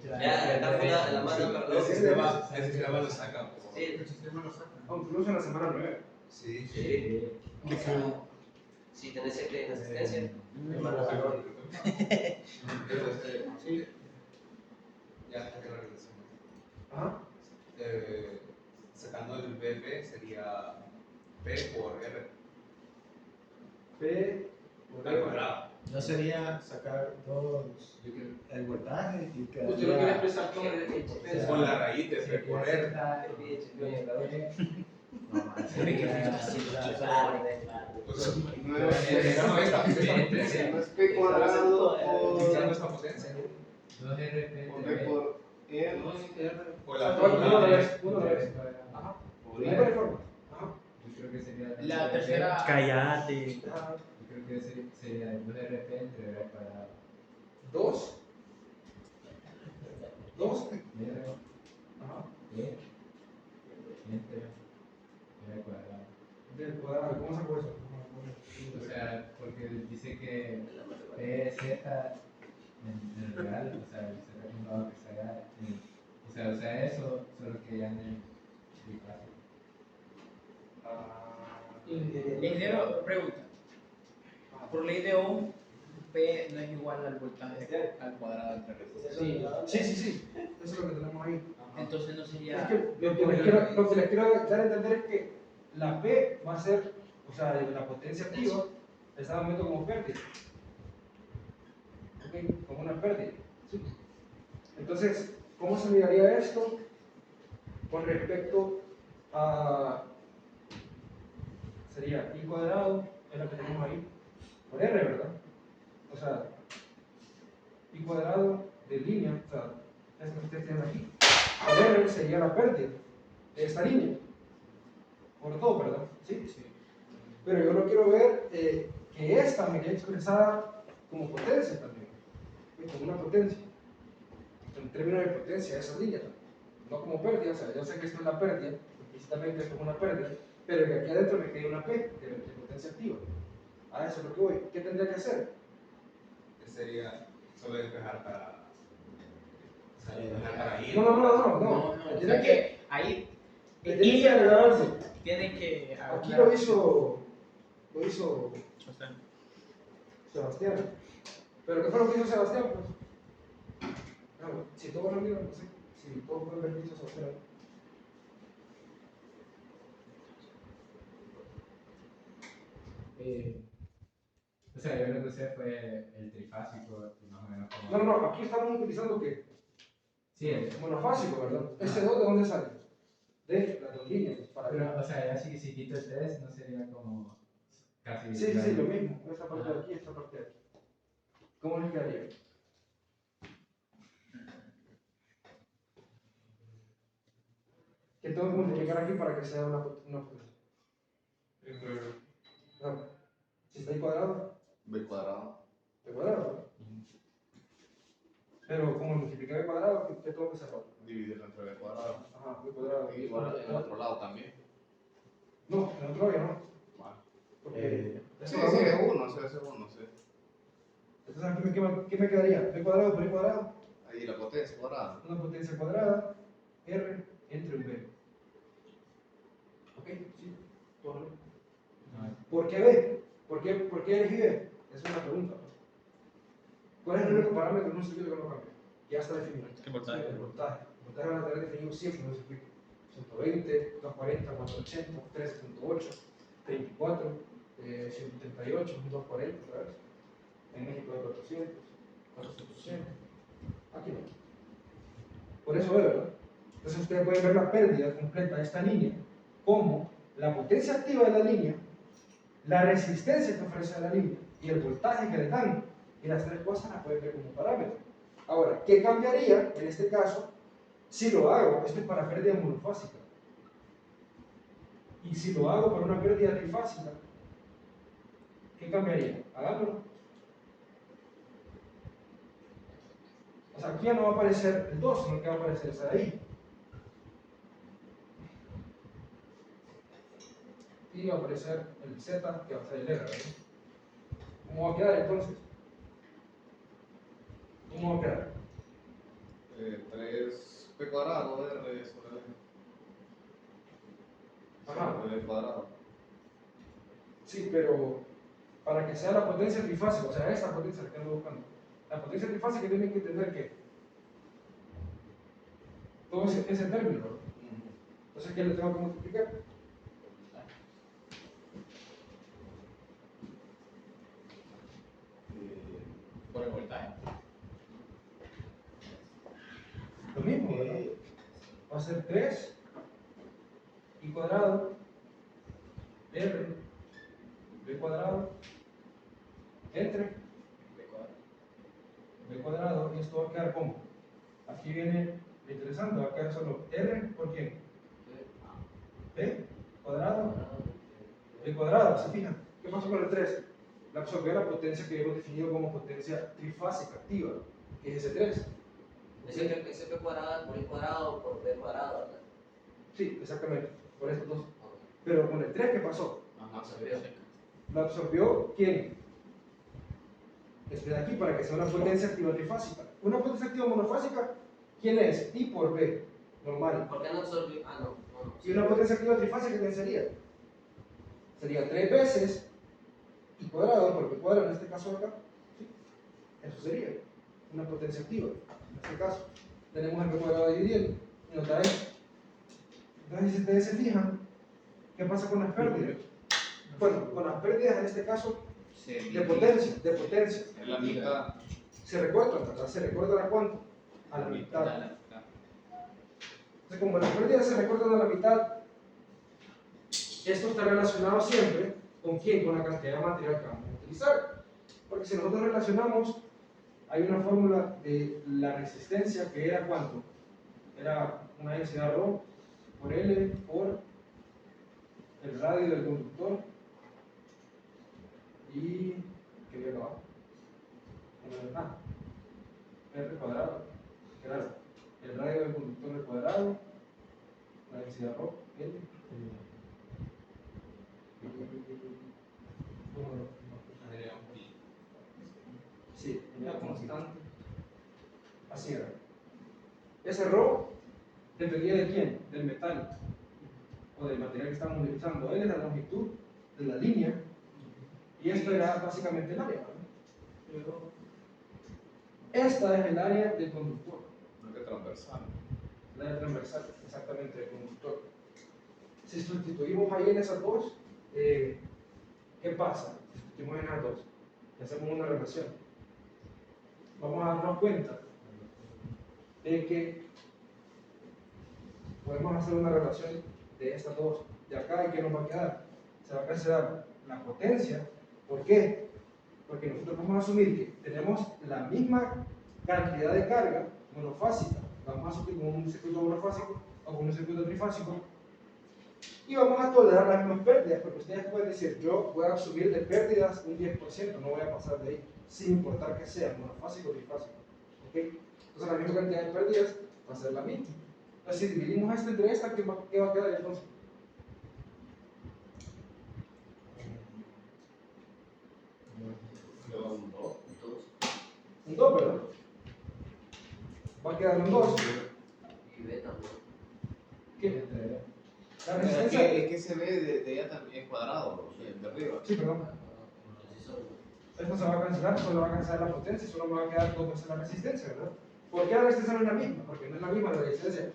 Ya, está fuera la mano, perdón. El sistema lo saca. Sí, Incluso en la semana 9. Sí. sí. Si tenés 7 en asistencia. Sí. Ya está que la regresamos. Ajá. Sacando el BP sería P por R. P por Al E cuadrado. No sería sacar el voltaje y Usted lo quiere quedaría... expresar todo en potencia. Con la raíz de P por R. No es P cuadrado Utilizando esta potencia. 2RP por P por R. O la Uno a la vez, P. uno a la vez. Ajá. Por No hay I. forma. Ajá. Yo creo que sería La tercera. Cállate. Ajá. Yo creo que sería 2RP entre R cuadrado. 2. 2. R, Ajá. E, entre R cuadrado. Del cuadrado. ¿Cómo sacó eso? O sea, porque dice que P es Z en el real, o sea, el Z es un lado que se haga. O sea, eso, solo que ya en el trifásico. Ingeniero, pregunta. Por ley de Ohm, P no es igual al voltaje al cuadrado entre resistores. Sí. Eso es lo que tenemos ahí. Entonces no Es sería. que lo que les quiero dar a entender es que la P va a ser, o sea, la potencia activa, está dando como pérdida. ¿Ok? Como una pérdida. ¿Sí? Entonces, ¿cómo se miraría esto con respecto a. Sería I cuadrado, es lo que tenemos ahí, por R, ¿verdad? O sea, I cuadrado de línea, o sea, esto que ustedes tienen aquí, por R sería la pérdida de esta línea, por todo, ¿verdad? ¿Sí? Pero yo no quiero ver que esta me quede expresada como potencia también, como una potencia, en términos de potencia, esa línea, no como pérdida, o sea, yo sé que esto es la pérdida, implícitamente esto es una pérdida, pero que aquí adentro me quede una P de potencia activa. A eso es lo que voy. ¿Qué tendría que hacer? Sería solo despejar para. O sea, despejar para ir. No. O sea que ahí. Le tiene que agregar algo. Tiene que. Aquí lo hizo Sebastián. ¿Pero qué fue lo que hizo Sebastián? Pues, si todos lo miran, no sé, si todos pueden ver qué hizo Sebastián. O sea, yo lo que usé fue el trifásico, y más o menos como. No, aquí estamos utilizando ¿qué? Sí, el. Monofásico, ¿verdad? ¿Ese 2 de dónde sale? De las dos líneas. Pero, o sea, ya si quito el 3, no sería como casi. Sí, lo mismo. Esta parte de aquí, esta parte de aquí. ¿Cómo les quedaría? ¿Qué tengo que multiplicar aquí para que sea una potencia? Si está ahí cuadrado, B cuadrado. B cuadrado. Pero como multiplicar B cuadrado, ¿qué tengo que hacer? Dividirlo entre B cuadrado. Ajá, B cuadrado. Y igual en el otro lado también. No, en otro lado no. Vale. Porque Sí, esto sí, es es uno, sí. Entonces, ¿qué me quedaría? B cuadrado por I cuadrado. Ahí la potencia cuadrada. Una potencia cuadrada, R entre un B. ¿Ok? Sí, todo bien. ¿Por qué B? ¿Por qué elegí B? Esa es una pregunta. ¿Cuál es el único parámetro en un circuito que no cambia? Ya está definido. ¿Qué voltaje? El voltaje. El voltaje van a tener definido siempre en un circuito. 120, 240, 480, 13.8, 34, 138, 240, ¿sabes? En México hay 400, 480. Aquí no. Por eso ve, ¿verdad? Entonces ustedes pueden ver la pérdida completa de esta línea como la potencia activa de la línea, la resistencia que ofrece la línea y el voltaje que le dan. Y las tres cosas las pueden ver como parámetros. Ahora, ¿qué cambiaría en este caso si lo hago? Esto es para pérdida monofásica. Y si lo hago para una pérdida trifásica, ¿qué cambiaría? Hagámoslo. O sea, aquí ya no va a aparecer el 2, sino que va a aparecer esa de ahí. Y va a aparecer el Z, que va a ser el R, ¿verdad? ¿Cómo va a quedar entonces? ¿Cómo va a quedar? 3 P cuadrado R sobre B. Ajá. B cuadrado. Sí, pero para que sea la potencia trifásica, o sea, esta potencia la que ando buscando, la potencia trifásica tiene que entender que todo ese término, ¿no? Entonces, ¿qué le tengo que multiplicar? por el voltaje. Lo mismo, ¿verdad? Va a ser 3 I cuadrado R B cuadrado entre B cuadrado, y esto va a quedar como. Aquí viene lo interesante, va a quedar solo R por quién? B cuadrado B cuadrado, ¿se fijan? ¿Qué pasó con el 3? La absorbió la potencia que hemos definido como potencia trifásica activa, que es ese 3. Ese P cuadrado por I cuadrado por B cuadrado, ¿verdad? Sí, exactamente, por estos dos. Pero con el 3, ¿qué pasó? Lo absorbió ¿quién? Este de aquí, para que sea una potencia activa trifásica. Una potencia activa monofásica, ¿quién es? I por B, normal. ¿Por qué no absorbió? Ah, no. Y una potencia activa trifásica, ¿quién sería? Sería 3 veces I cuadrado por B cuadrado, en este caso acá. ¿Sí? Eso sería una potencia activa. En este caso, tenemos el B cuadrado dividiendo y nos da eso. Entonces, si ustedes se fijan, ¿qué pasa con las pérdidas? Bueno, con las pérdidas en este caso de potencia. Es la mitad. Se recortan, ¿verdad? ¿Se recortan a cuánto? A la mitad. Entonces, como las pérdidas se recortan a la mitad, esto está relacionado siempre con quién, con la cantidad de material que vamos a utilizar. Porque si nosotros relacionamos, hay una fórmula de la resistencia que era ¿cuánto? Era una densidad ρ por L por el radio del conductor y ¿qué había acá abajo? R cuadrado, que era el radio del conductor al cuadrado, la densidad ρ, L. Sí, una constante. Así era. Ese ρ dependía de quién? Del metal o del material que estamos utilizando. L es la longitud de la línea y esto era básicamente el área. ¿No? Esta es el área del conductor. No es transversal. El área transversal, exactamente, del conductor. Si sustituimos ahí en esas dos, ¿qué pasa? Si sustituimos en esas dos y hacemos una relación, vamos a darnos cuenta de que podemos hacer una relación de estas dos. De acá, ¿y qué nos va a quedar? Se va a cancelar la potencia. ¿Por qué? Porque nosotros vamos a asumir que tenemos la misma cantidad de carga monofásica. Vamos a asumir con un circuito monofásico o con un circuito trifásico. Y vamos a tolerar las mismas pérdidas, porque ustedes pueden decir, yo voy a asumir de pérdidas un 10%, no voy a pasar de ahí, sin importar que sea monofásico o trifásico. ¿Okay? Entonces la misma cantidad de pérdidas va a ser la misma. Entonces si dividimos esta entre esta, ¿qué va a quedar entonces? Un 2, ¿verdad? Va a quedar un 2. Y B también. ¿Qué? La Pero resistencia. es que se ve de ella también cuadrado, de arriba. Sí, perdón. Esto se va a cancelar, solo va a cancelar la potencia, solo me va a quedar 2 veces la resistencia, ¿verdad? ¿Por qué la resistencia no es la misma? Porque no es la misma la resistencia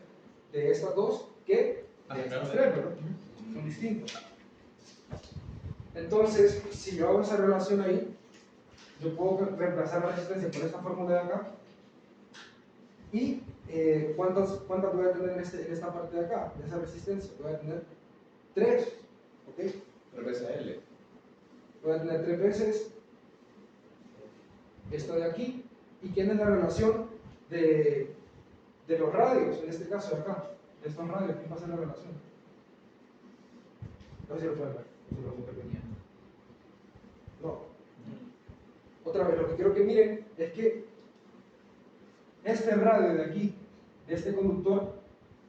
de estas dos que de estas tres, ¿verdad? Son distintas. Entonces, si yo hago esa relación ahí, yo puedo reemplazar la resistencia por esta fórmula de acá. ¿Y cuántas voy a tener en esta parte de acá, de esa resistencia? Voy a tener 3, ¿ok? 3 veces L. Voy a tener 3 veces esto de aquí. ¿Y quién es la relación de los radios, en este caso de acá? De estos radios, ¿quién va a ser la relación? No sé si lo pueden ver. Si lo pueden ver. No. Otra vez, lo que quiero que miren es que este radio de aquí, de este conductor,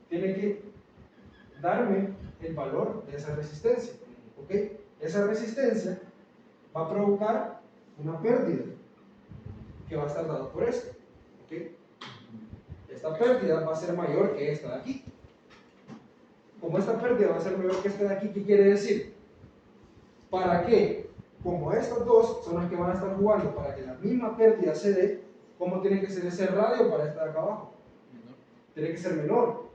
tiene que darme el valor de esa resistencia. ¿Ok? Esa resistencia va a provocar una pérdida que va a estar dada por esto. ¿Ok? Esta pérdida va a ser mayor que esta de aquí. Como esta pérdida va a ser mayor que esta de aquí, ¿qué quiere decir? ¿Para qué? Como estas dos son las que van a estar jugando para que la misma pérdida se dé, ¿cómo tiene que ser ese radio para esta de acá abajo? Tiene que ser menor.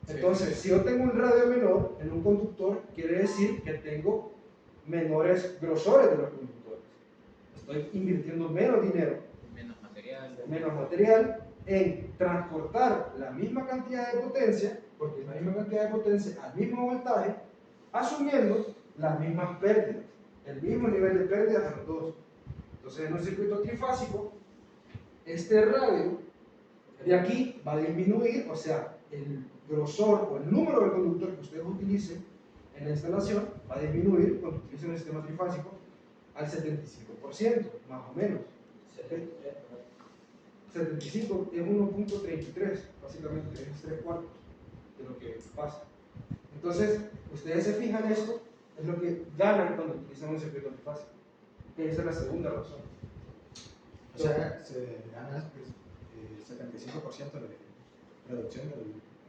Entonces, si yo tengo un radio menor en un conductor, quiere decir que tengo menores grosores de los conductores. Estoy invirtiendo menos dinero menos material en transportar la misma cantidad de potencia, porque es la misma cantidad de potencia al mismo voltaje, asumiendo las mismas pérdidas, el mismo nivel de pérdidas a los dos. Entonces, en un circuito trifásico, este radio de aquí va a disminuir, o sea, el grosor o el número de conductor que ustedes utilicen en la instalación va a disminuir cuando utilicen el sistema trifásico al 75%, más o menos. ¿Okay? 75 es 1.33, básicamente es 3/4 de lo que pasa. Entonces, ustedes se fijan esto, es lo que ganan cuando utilizan un circuito trifásico. Que esa es la segunda razón. O sea, se gana pues, 75% de reducción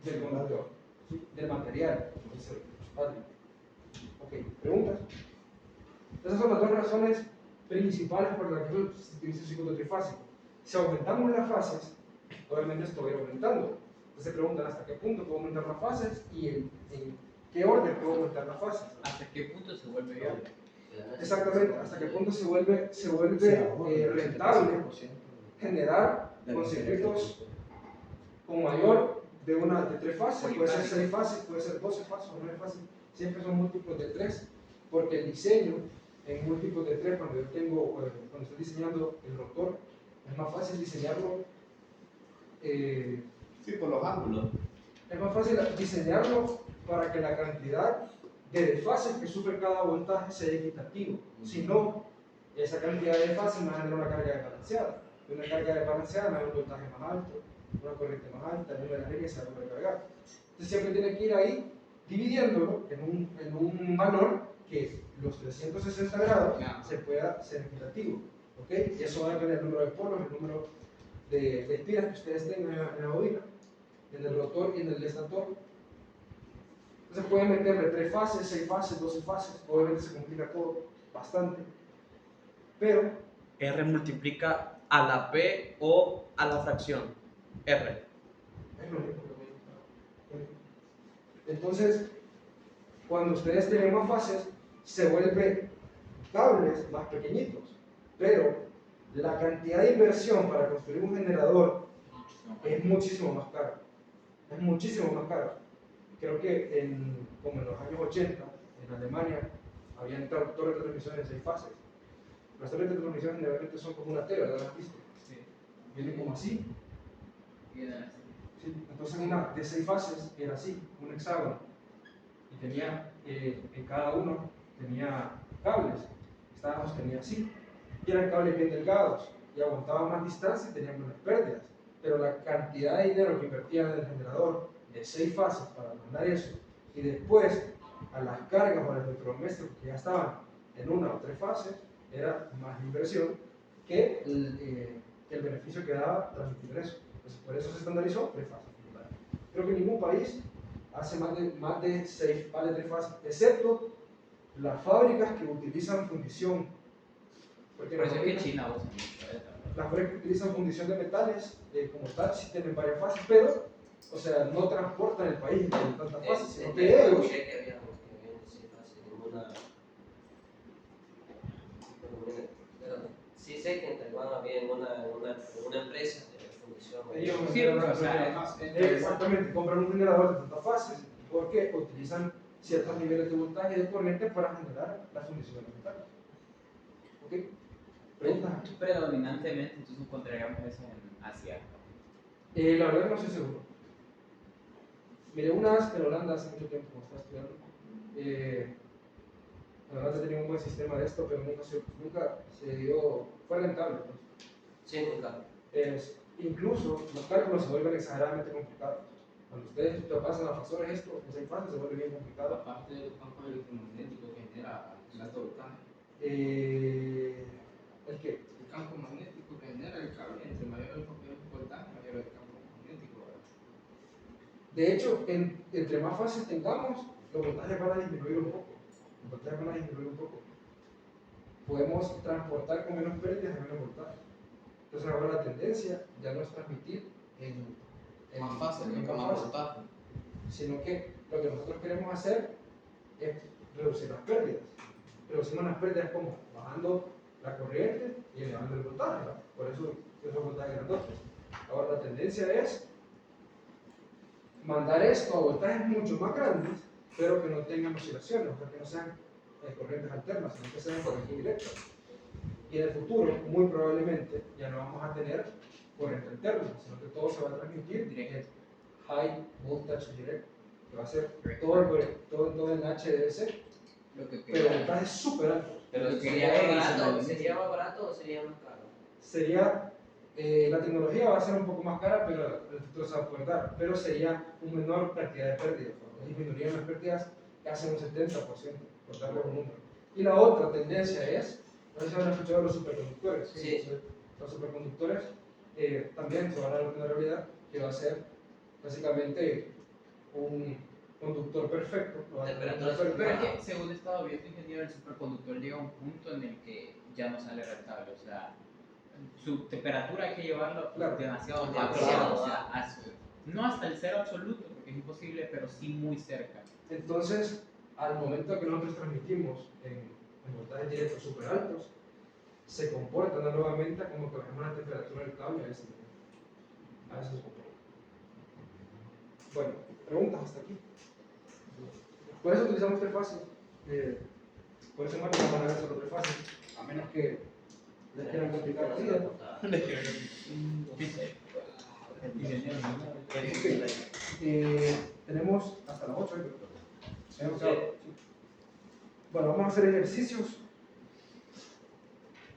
Del conductor, ¿sí? Del material, como dice el padre. Ok, ¿preguntas? Esas son las dos razones principales por las que se utiliza el circuito trifásico. Si aumentamos las fases, obviamente esto va a ir aumentando. Entonces se preguntan hasta qué punto puedo aumentar las fases y en qué orden puedo aumentar las fases. ¿Hasta qué punto se vuelve viable? Exactamente, hasta qué punto se vuelve rentable generar con circuitos con mayor de 3 fases, puede ser 6 fases, puede ser 12 fases o 9 fases, siempre son múltiplos de 3, porque el diseño en múltiplos de 3, cuando estoy diseñando el rotor, es más fácil diseñarlo. Sí, por los ángulos. Es más fácil diseñarlo para que la cantidad de desfases que sufre cada voltaje sea equitativo. Si no, esa cantidad de desfases me va a generar una carga desbalanceada. Y una carga desbalanceada me da un voltaje más alto, una corriente más alta, una de las líneas se va a recargar. Entonces siempre tiene que ir ahí dividiéndolo en un valor que los 360 grados se pueda ser equitativo. ¿Okay? Y eso va a depender del número de polos, el número de espiras que ustedes tengan en la bobina, en el rotor y en el estator. Entonces pueden meterle 3 fases, 6 fases, 12 fases, obviamente se complica todo bastante, pero R multiplica a la P o a la fracción R. es lo único que voy a. Entonces, cuando ustedes tienen más fases, se vuelven cables más pequeñitos, pero la cantidad de inversión para construir un generador es muchísimo más cara. Es muchísimo más cara. Creo que como en los años 80, en Alemania, habían torres de transmisión en 6 fases. Las torres de transmisión generalmente son como una T, ¿verdad? ¿Las has visto? Sí. Vienen como así. Sí. Entonces una de 6 fases era así, un hexágono. Y tenía, en cada uno tenía cables. Estaba sostenida así. Y eran cables bien delgados. Y aguantaban más distancia y tenían menos pérdidas. Pero la cantidad de dinero que invertían en el generador de 6 fases para mandar eso, y después a las cargas o a los electrodomésticos que ya estaban en 1 o 3 fases, era más inversión que el beneficio que daba transmitir eso. Entonces, por eso se estandarizó 3 fases. Creo que ningún país hace más de 6 fases, excepto las fábricas que utilizan fundición. Porque Por eso es que China usa mucho eso. las fábricas que utilizan fundición de metales, como tal, sí tienen varias fases, pero, o sea, no transportan el país en tantas fases, sino que ellos. Sí sé que en Taiwán había una empresa de fundición. Ellos Sí, o sea, exactamente, compran un generador de tantas fases porque utilizan ciertos niveles de voltaje y de corriente para generar la fundición de los metales. ¿Ok? ¿Preguntas? Predominantemente, entonces encontraríamos eso en Asia. La verdad no estoy seguro. Miré unas en Holanda hace mucho tiempo, cuando estaba estudiando. En Holanda tenía un buen sistema de esto, pero nunca se dio, fue rentable. Pues. Sí, nunca. Incluso los cálculos se vuelven exageradamente complicados. Cuando ustedes pasan a factores esto, en 6 fases se vuelve bien complicado. Aparte de los campos electromagnéticos que genera el alto voltaje. ¿El qué? El campo magnético que genera el cable, entre mayor el voltaje, mayor el campo magnético. ¿Verdad? De hecho, entre más fases tengamos, los voltajes van a disminuir un poco. Los voltajes van a disminuir un poco. Podemos transportar con menos pérdidas y menos voltaje. Entonces ahora la tendencia ya no es transmitir en Más fácil, en más fases, voltaje. sino que lo que nosotros queremos hacer es reducir las pérdidas. Reducimos las pérdidas como bajando la corriente y elevando el voltaje, ¿verdad? Por eso de los voltajes grandotes. Ahora la tendencia es mandar esto a voltajes mucho más grandes, pero que no tengan oscilaciones, o sea, que no sean corrientes alternas, sino que sean corrientes directas. Y en el futuro, muy probablemente, ya no vamos a tener corriente alterna, sino que todo se va a transmitir en high voltage direct, que va a ser todo en HDS, Lo que pero quería, voltajes súper altos. Pero Lo que ¿sería quería más decir, barato, ¿no? sería más barato o sería más caro? Sería, la tecnología va a ser un poco más cara, pero el futuro se va a poder dar, pero sería una menor cantidad de pérdidas, ¿no? Disminuirían las pérdidas casi un 70%, por darle un número. Y la otra tendencia es, no sé si han escuchado los superconductores. Sí. Los superconductores también se van a dar una realidad que va a ser básicamente un conductor perfecto. No va a tener Temperatura una Pero es pérdida. que, según estaba viendo ingeniero, el superconductor llega a un punto en el que ya no sale rentable. O sea, su temperatura hay que llevarlo Claro. demasiado Demasiado bajo. O sea, no hasta el cero absoluto, porque es imposible, pero sí muy cerca. Entonces, al momento que nosotros transmitimos en voltajes directos super altos, se comporta nuevamente como que bajamos la temperatura del cable a ese nivel. A eso se comporta. Bueno, preguntas hasta aquí. Por eso utilizamos tres fases. Por eso más vamos a ver solo tres fases. A menos que les quieran complicar la vida. Tenemos hasta las 8. Bueno, vamos a hacer ejercicios.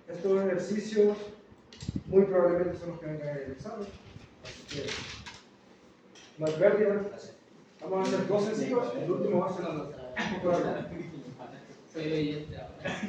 Estos ejercicios muy probablemente son los que vengan en el examen. Así que no hay pérdida. Vamos a hacer dos sencillos. El último va a ser un poco largo. Soy leyenda ahora.